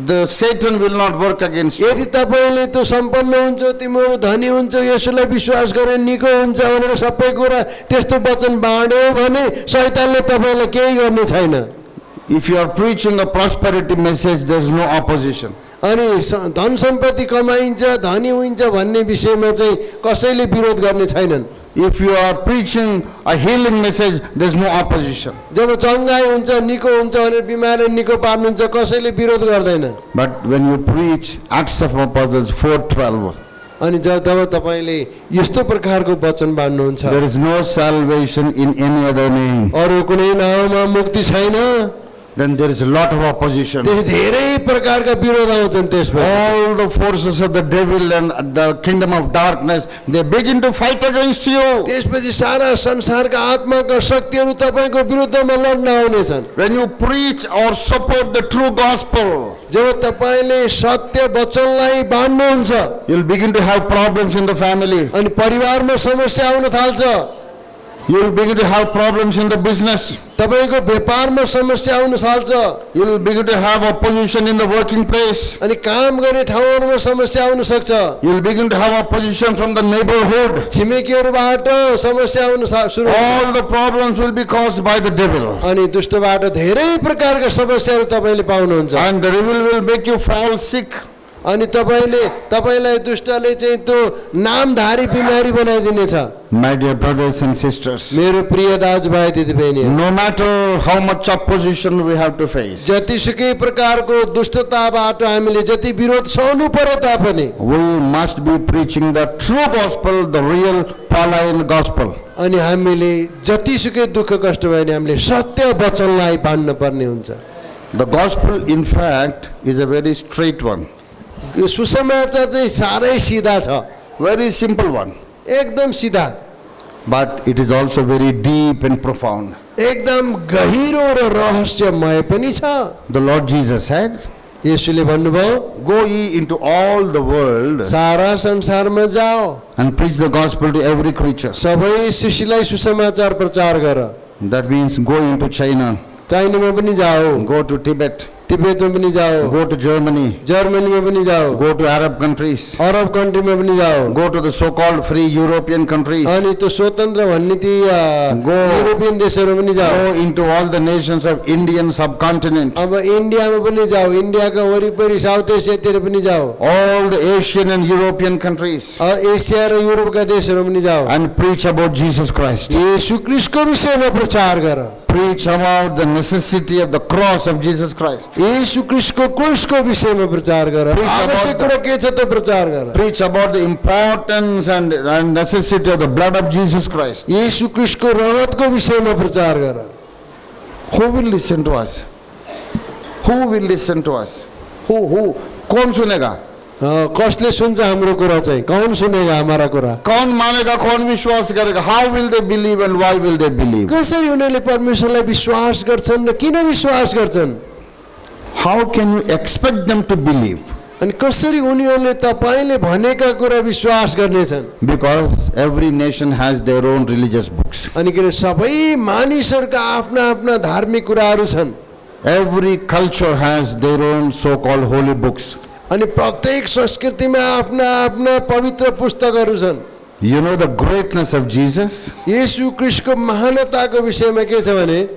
the Satan will not work against you. यदि तपाईले त्यो सम्पन्न हुन्छ तिम्रो धनी हुन्छ यसोलाई विश्वास गरे निको हुन्छ भनेर सबै कुरा त्यस्तो वचन बाँड्यो भने शैतानले तपाईलाई केही गर्ने छैन। If you are preaching a prosperity message, there is no opposition. अनि धन सम्पत्ति कमाइन्छ धनी हुन्छ भन्ने विषयमा चाहिँ कसैले विरोध गर्ने छैनन्। If you are preaching a healing message, there is no opposition. जब चङ्गाई हुन्छ निको हुन्छ भनेर बिमारले निको पार्नुहुन्छ कसैले विरोध गर्दैन। But when you preach Acts of Apostles 4:12, अनि जब तपाईले यस्तो प्रकारको वचन बाँड्नुहुन्छ there is no salvation in any other name, अरू कुनै नाममा मुक्ति छैन then there is a lot of opposition. त्यस धेरै प्रकारका विरोध आउँछन् त्यसपछि। All the forces of the devil and the kingdom of darkness, they begin to fight against you. त्यसपछि सारा संसारका आत्माका शक्तिहरू तपाईको विरुद्धमा लड्न आउनेछन्। When you preach or support the true gospel, जब तपाईले सत्य वचनलाई बाँड्नुहुन्छ you'll begin to have problems in the family. अनि परिवारमा समस्या आउन थाल्छ। You'll begin to have problems in the business. तपाईको व्यापारमा समस्या आउन थाल्छ। You'll begin to have opposition in the working place. अनि काम गर्ने ठाउँहरूमा समस्या आउन सक्छ। You'll begin to have opposition from the neighborhood. छिमेकीहरूबाट समस्या आउन सुरु। All the problems will be caused by the devil. अनि दुष्टबाट धेरै प्रकारका समस्याहरू तपाईले पाउनुहुन्छ। And the devil will make you fall sick. अनि तपाईलाई दुष्टले चाहिँ त्यो नामधारी बिमारी बनाइदिनेछ। My dear brothers and sisters, मेरो प्रिय दाजुभाइ दिदीबहिनी, no matter how much opposition we have to face, जतिसुकै प्रकारको दुष्टताबाट हामीले जति विरोध सहनु पर्यो तापनि we must be preaching the true gospel, the real Pauline gospel. अनि हामीले जतिसुकै दुःख कष्ट भयो भने हामीले सत्य वचनलाई बाँड्न पर्ने हुन्छ। The gospel, in fact, is a very straight one, यो सुसमाचार चाहिँ साह्रै सिधा छ, very simple one, एकदम सिधा, but it is also very deep and profound. एकदम गहिरो र रहस्यमय पनि छ। The Lord Jesus said, येशूले भन्नुभयो, go ye into all the world सारा संसारमा जाओ, and preach the gospel to every creature. सबै शिशुलाई सुसमाचार प्रचार गर। That means go into China, चाइनामा पनि जाओ, go to Tibet, तिब्बतमा पनि जाओ, go to Germany, जर्मनीमा पनि जाओ, go to Arab countries, अरब कन्ट्रीमा पनि जाओ, go to the so-called free European countries, अनि त्यो स्वतन्त्र भन्ने ती युरोपियन देशहरू पनि जाओ, go into all the nations of Indian subcontinent, अब इन्डियामा पनि जाओ, इन्डियाका वरिपरि साउथ एसियातिर पनि जाओ, all the Asian and European countries, Asia र युरोपका देशहरू पनि जाओ, and preach about Jesus Christ. येशू ख्रीष्टको विषयमा प्रचार गर। Preach about the necessity of the cross of Jesus Christ. येशू ख्रीष्टको क्रुसको विषयमा प्रचार गर। आवश्यक कुरा के छ त्यो प्रचार गर। Preach about the importance and necessity of the blood of Jesus Christ. येशू ख्रीष्टको रगतको विषयमा प्रचार गर। Who will listen to us? Who will listen to us? Who? कौन सुनेगा? कसले सुन्छ हाम्रो कुरा चाहिँ? कौन सुनेगा हमारा कुरा? कौन मानेगा? कौन विश्वास करेगा? How will they believe and why will they believe? कसरी उनीहरूले परमेश्वरलाई विश्वास गर्छन् र किन विश्वास गर्छन्? How can you expect them to believe? अनि कसरी उनीहरूले तपाईले भनेका कुरा विश्वास गर्नेछन्? Because every nation has their own religious books. अनि किन सबै मानिसहरूका आफ्ना आफ्ना धार्मिक कुराहरू छन्। Every culture has their own so-called holy books. अनि प्रत्येक संस्कृतिमा आफ्ना आफ्ना पवित्र पुस्तकहरू छन्। You know the greatness of Jesus? येशू ख्रीष्टको महानताको विषयमा के छ भने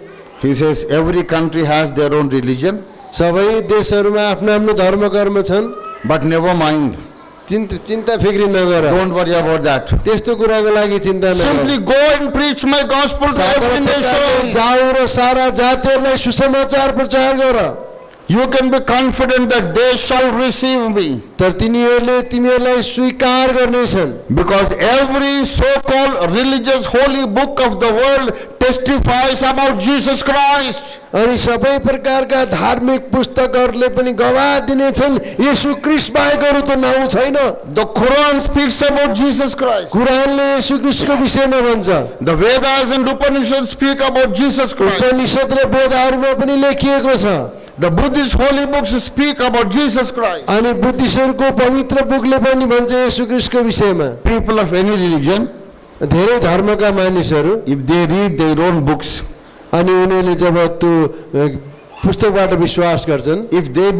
He says every country has their own religion, सबै देशहरूमा आफ्नो आफ्नो धर्म कर्म छन्। but never mind. चिन्ता फिक्री नगर, Don't worry about that. त्यस्तो कुराको लागि चिन्ता Simply नगर। go and preach my gospel to every nation. जाऊ र सारा जातिहरूलाई सुसमाचार प्रचार गर। You can be confident that they shall receive me. तर तिनीहरूले तिमीहरूलाई स्वीकार गर्नेछन्। Because every so-called religious holy book of the world testifies about Jesus Christ. अनि सबै प्रकारका धार्मिक पुस्तकहरूले पनि गवाह दिनेछन् येशू ख्रीष्ट बाहेक अरू त नाउँ छैन। The Quran speaks about Jesus Christ. कुरानले येशू ख्रीष्टको विषयमा भन्छ। The Vedas and Upanishads speak about Jesus Christ. उपनिषद र वेदहरूमा पनि लेखिएको छ। The Buddhist holy books speak about Jesus Christ. अनि बुद्धिस्टहरूको पवित्र बुकले पनि भन्छ येशू ख्रीष्टको विषयमा। People of any religion, धेरै धर्मका मानिसहरू if they read their own books, अनि उनीहरूले जब त्यो पुस्तकबाट विश्वास गर्छन्, if they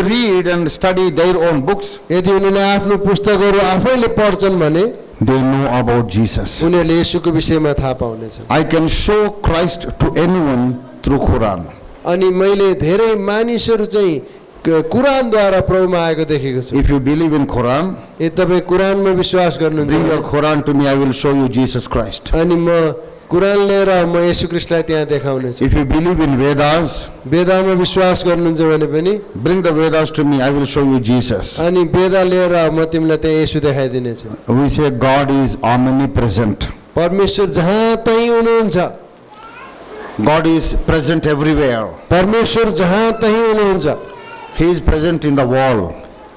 read and study their own books, यदि उनीहरूले आफ्नो पुस्तकहरू आफैले पढ्छन् भने they know about Jesus. उनीहरूले येशूको विषयमा थाहा पाउनेछन्। I can show Christ to anyone through Quran. अनि मैले धेरै मानिसहरू चाहिँ कुरानद्वारा प्रभुमा आएको देखेको छु। If you believe in Quran, यदि तपाईँ कुरानमा विश्वास bring गर्नुहुन्छ your Quran to me, I will show you Jesus Christ. अनि म कुरान लिएर म येशू ख्रीष्टलाई त्यहाँ देखाउनेछु। If you believe in Vedas, वेदमा विश्वास गर्नुहुन्छ भने पनि bring the Vedas to me, I will show you Jesus. अनि वेद लिएर म तिमीलाई त्यहाँ येशू देखाइदिनेछु। We say God is omnipresent. परमेश्वर जहाँ तहीँ हुनुहुन्छ। God is present everywhere. परमेश्वर जहाँ तहीँ हुनुहुन्छ। He is present in the wall.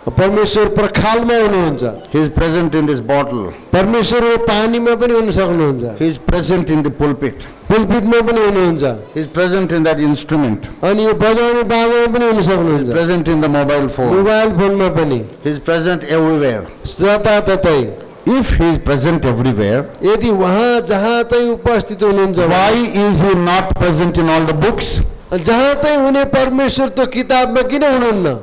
परमेश्वर पर्खालमा हुनुहुन्छ। He is present in this bottle. परमेश्वर पानीमा पनि हुन सक्नुहुन्छ। He is present in the pulpit. पुलपिटमा पनि हुनुहुन्छ। He is present in that instrument. अनि यो बजाउने बाजामा पनि हुन सक्नुहुन्छ। Present in the mobile phone. Mobile फोनमा पनि He is present everywhere. जताततै। If He is present everywhere, यदि उहाँ जहाँ तहीँ उपस्थित हुनुहुन्छ why is He not present in all the books? जहाँ तहीँ हुने परमेश्वर त किताबमा किन हुनुहुन्न?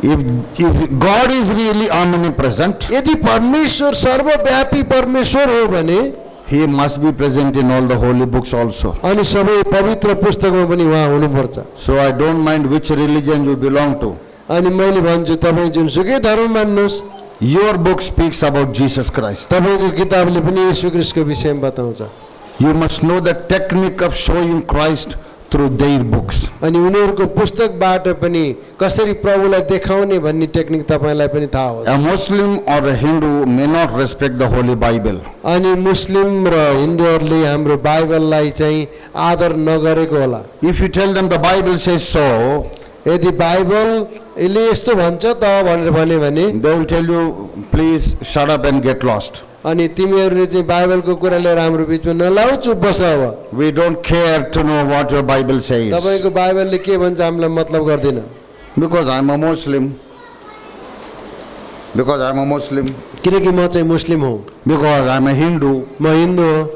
If God is really omnipresent, यदि परमेश्वर सर्वव्यापी परमेश्वर हो भने He must be present in all the holy books also. अनि सबै पवित्र पुस्तकमा पनि उहाँ हुनुपर्छ। So I don't mind which religion you belong to. अनि मैले भन्छु तपाईँ जुनसुकै धर्म मान्नुहोस्, Your book speaks about Jesus Christ. तपाईँको किताबले पनि येशू ख्रीष्टको विषयमा बताउँछ। You must know the technique of showing Christ through their books. अनि उनीहरूको पुस्तकबाट पनि कसरी प्रभुलाई देखाउने भन्ने टेक्निक तपाईँलाई पनि थाहा होस्। A Muslim or a Hindu may not respect the Holy Bible. अनि मुस्लिम र हिन्दूहरूले हाम्रो बाइबललाई चाहिँ आदर नगरेको होला। If you tell them the Bible says so, यदि बाइबल यसले यस्तो भन्छ त भनेर भन्यो भने they will tell you, please shut up and get lost. अनि तिमीहरूले चाहिँ बाइबलको कुरा लिएर हाम्रो बिचमा नलाऊ, चुप बस अब। We don't care to know what your Bible says. तपाईँको बाइबलले के भन्छ हामीलाई मतलब गर्दैन। Because I'm a Muslim. Because I'm a Muslim. किनकि म चाहिँ मुस्लिम हुँ, Because I'm a Hindu. म हिन्दू हो।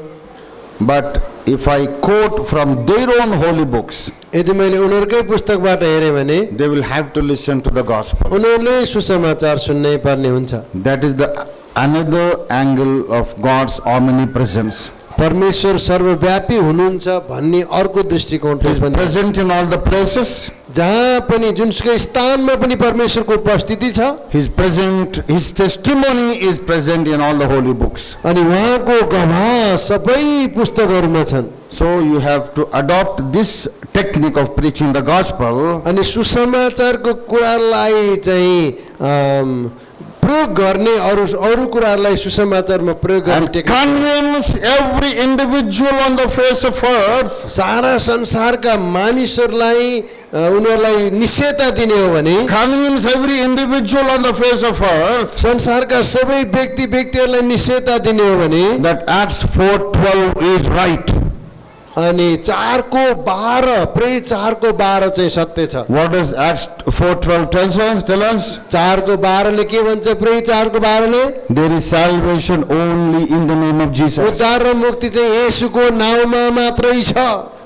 But if I quote from their own holy books, यदि मैले उनीहरूकै पुस्तकबाट हेरेँ भने they will have to listen to the gospel. उनीहरूले सुसमाचार सुन्नै पर्ने हुन्छ। That is the another angle of God's omnipresence. परमेश्वर सर्वव्यापी हुनुहुन्छ भन्ने अर्को दृष्टिकोण He is पनि present in all the places. जहाँ पनि जुनसुकै स्थानमा पनि परमेश्वरको उपस्थिति छ He is present. His testimony is present in all the holy books. अनि उहाँको गवाह सबै पुस्तकहरूमा छन्। So you have to adopt this technique of preaching the gospel अनि सुसमाचारको कुरालाई चाहिँ प्रयोग गर्ने अरू कुराहरूलाई सुसमाचारमा प्रयोग गर्ने and technique convince every individual on the face of earth सारा संसारका मानिसहरूलाई उनीहरूलाई निश्चयता दिने हो भने convince every individual on the face of earth संसारका सबै व्यक्तिहरूलाई निश्चयता दिने हो भने that Acts 4:12 is right. अनि 4:12 प्रेय 4:12 चाहिँ सत्य छ। What does Acts 4:12 tell us? 4:12 ले के भन्छ? प्रेय 4:12 ले There is salvation only in the name of Jesus. उद्धार र मुक्ति चाहिँ येशूको नाउँमा मात्रै छ।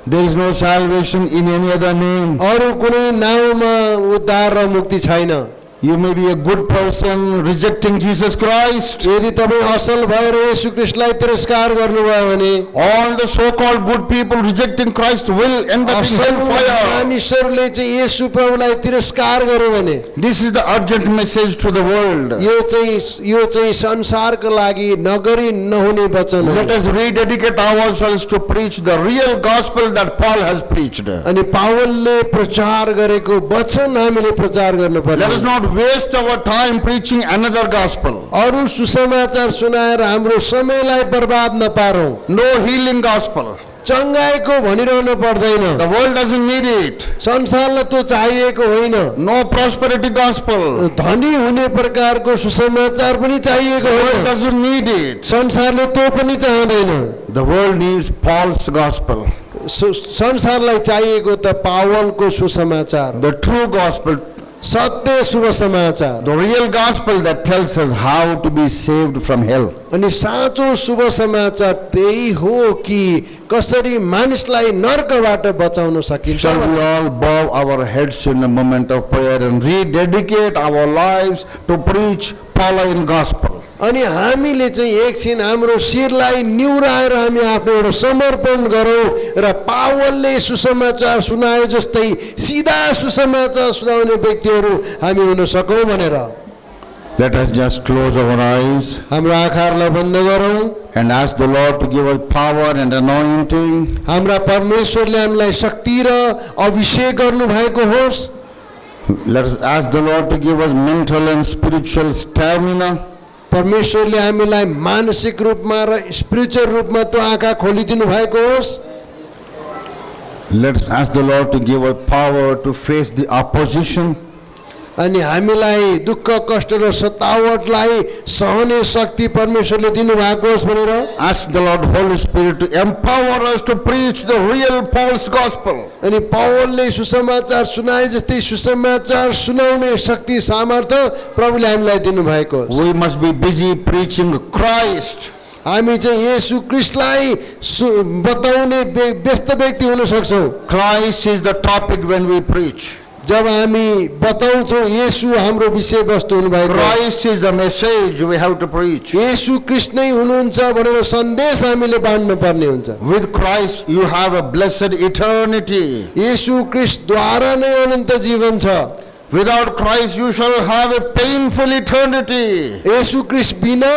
There is no salvation in any other name. अरू कुनै नाउँमा उद्धार र मुक्ति छैन। You may be a good person rejecting Jesus Christ. यदि तपाईँ असल भएर येशू ख्रीष्टलाई तिरस्कार गर्नुभयो भने All the so-called good people rejecting Christ will end up in असल hellfire. मानिसहरूले चाहिँ येशू प्रभुलाई तिरस्कार गर्यो भने This is the urgent message to the world. यो चाहिँ संसारको लागि नगरी नहुने वचन हो। Let us rededicate ourselves to preach the real gospel that Paul has preached. अनि पावलले प्रचार गरेको वचन हामीले प्रचार गर्नुपर्छ। Let us not waste our time preaching another gospel. अरू सुसमाचार सुनाएर हाम्रो समयलाई बर्बाद नपारौँ। No healing gospel. चङ्गाइको भनिरहनु पर्दैन। The world doesn't need it. संसारलाई त्यो चाहिएको होइन। No prosperity gospel. धनी हुने प्रकारको सुसमाचार पनि चाहिएको The world होइन। doesn't need it. संसारले त्यो पनि चाहँदैन। The world needs Paul's gospel. संसारलाई चाहिएको त पावलको सुसमाचार, The true gospel. सत्य शुभ समाचार, The real gospel that tells us how to be saved from hell. अनि साँचो शुभ समाचार त्यही हो कि कसरी मानिसलाई नरकबाट बचाउन सकिन्छ। Shall we all bow our heads in a moment of prayer and rededicate our lives to preach Pauline gospel? अनि हामीले चाहिँ एकछिन हाम्रो शिरलाई निहुराएर हामी आफ्नो एउटा समर्पण गरौँ र पावलले सुसमाचार सुनाए जस्तै सिधा सुसमाचार सुनाउने व्यक्तिहरू हामी हुन सकौँ भनेर। Let us just close our eyes हाम्रो आँखाहरूलाई बन्द गरौँ and ask the Lord to give us power and anointing. हाम्रा परमेश्वरले हामीलाई शक्ति र अभिषेक गर्नु भएको होस्। Let us ask the Lord to give us mental and spiritual stamina. परमेश्वरले हामीलाई मानसिक रूपमा र स्पिरिचुअल रूपमा त्यो आँखा खोलिदिनु भएको होस्। Let us ask the Lord to give us power to face the opposition. अनि हामीलाई दुःख कष्ट र सतावटलाई सहने शक्ति परमेश्वरले दिनुभएको होस् भनेर Ask the Lord Holy Spirit to empower us to preach the real Paul's gospel. अनि पावलले सुसमाचार सुनाए जस्तै सुसमाचार सुनाउने शक्ति सामर्थ्य प्रभुले हामीलाई दिनुभएको होस्। We must be busy preaching Christ. हामी चाहिँ येशू ख्रीष्टलाई बताउने व्यस्त व्यक्ति हुन सक्छौँ। Christ is the topic when we preach. जब हामी बताउँछौँ येशू हाम्रो विषयवस्तु हुनुभएको, Christ is the message we have to preach. येशू कृष्ण नै हुनुहुन्छ भनेर सन्देश हामीले बाँड्नु पर्ने हुन्छ। With Christ you have a blessed eternity. येशू ख्रीष्टद्वारा नै अनन्त जीवन छ। Without Christ you shall have a painful eternity. येशू ख्रीष्ट बिना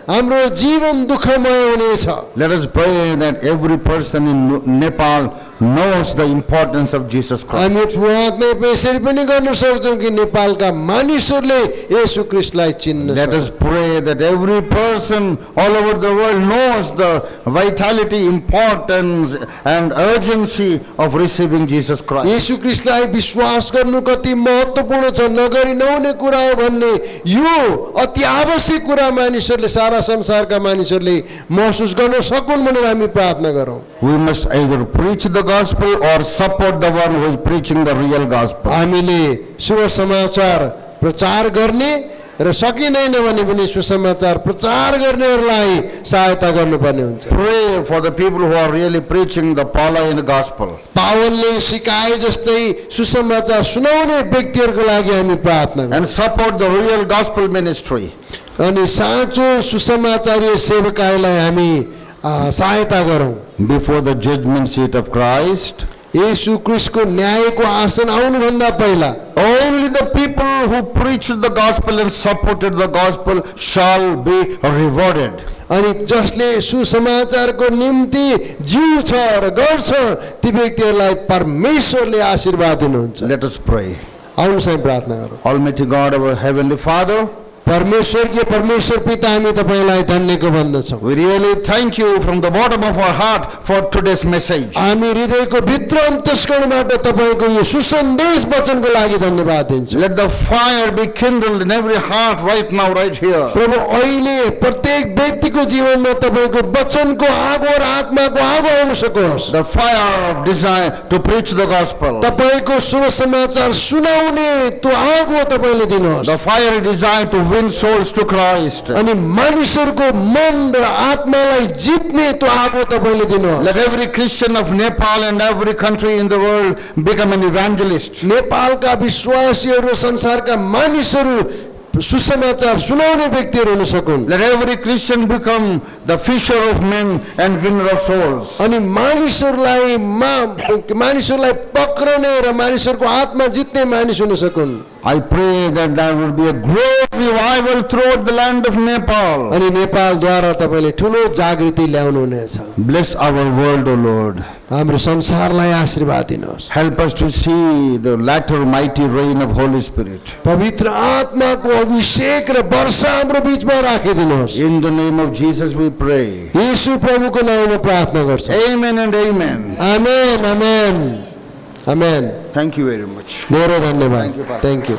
हाम्रो जीवन दुःखमय हुनेछ। Let us pray that every person in Nepal knows the importance of Jesus Christ. हामी आत्मा यसरी पनि गर्न सक्छौँ कि नेपालका मानिसहरूले येशू ख्रीष्टलाई चिन्न। Let us pray that every person all over the world knows the vitality, importance and urgency of receiving Jesus Christ. येशू ख्रीष्टलाई विश्वास गर्नु कति महत्त्वपूर्ण छ, नगरी नहुने कुरा हो भन्ने यो अति आवश्यक कुरा मानिसहरूले सारा सारा संसारका मानिसहरूले महसुस गर्न सकुन् भनेर हामी प्रार्थना गरौँ। We must either preach the gospel or support the one who is preaching the real gospel. हामीले शुभ समाचार प्रचार गर्ने र सकिँदैन भने पनि सुसमाचार प्रचार गर्नेहरूलाई सहायता गर्नुपर्ने हुन्छ। Pray for the people who are really preaching the Pauline gospel. पावलले सिकाए जस्तै सुसमाचार सुनाउने व्यक्तिहरूको लागि हामी प्रार्थना गरौँ And support the real gospel ministry. अनि साँचो सुसमाचारीय सेवकाईलाई हामी सहायता गरौँ। Before the judgment seat of Christ, येशू क्रिस्टको न्यायको आसन आउनुभन्दा पहिला only the people who preached the gospel and supported the gospel shall be rewarded. अनि जसले सुसमाचारको निम्ति जिउ छ र गर्छ ती व्यक्तिहरूलाई परमेश्वरले आशीर्वाद दिनुहुन्छ। Let us pray. आउनुहोस् हामी प्रार्थना गरौँ। Almighty God, our heavenly Father, परमेश्वर पिता हामी तपाईलाई धन्यवाद भन्दछौँ। we really thank you from the bottom of our heart for today's message. हामी हृदयको भित्र अन्तस्करणबाट तपाईको यो सुसन्देश वचनको लागि धन्यवाद दिन्छौँ। Let the fire be kindled in every heart right now, right here. प्रभु अहिले प्रत्येक व्यक्तिको जीवनमा तपाईको वचनको आगो र आत्माको आगो आउन सकोस्। The fire of desire to preach the gospel. तपाईको शुभ समाचार सुनाउने त्यो आगो तपाईले दिनुहोस्। The fire desire to win souls to Christ. अनि मानिसहरूको मन र आत्मालाई जित्ने त्यो आगो तपाईले दिनुहोस्। Let every Christian of Nepal and every country in the world become an evangelist. नेपालका विश्वासीहरू संसारका मानिसहरू सुसमाचार सुनाउने व्यक्तिहरू हुन सकुन्। Let every Christian become the fisher of men and winner of souls. अनि मानिसहरूलाई पक्रने र मानिसहरूको आत्मा जित्ने मानिस हुन सकुन्। I pray that there will be a great revival throughout the land of Nepal. अनि नेपालद्वारा तपाईले ठुलो जागृति ल्याउनु हुनेछ। Bless our world, O Lord. हाम्रो संसारलाई आशीर्वाद दिनुहोस्। Help us to see the latter mighty reign of Holy Spirit. पवित्र आत्माको अभिषेक र वर्षा हाम्रो बीचमा राखिदिनुहोस्। In the name of Jesus we pray. येशू प्रभुको नाममा प्रार्थना गर्छौँ। Amen and amen. Amen amen amen. Thank you very much. धेरै धन्यवाद। Thank you.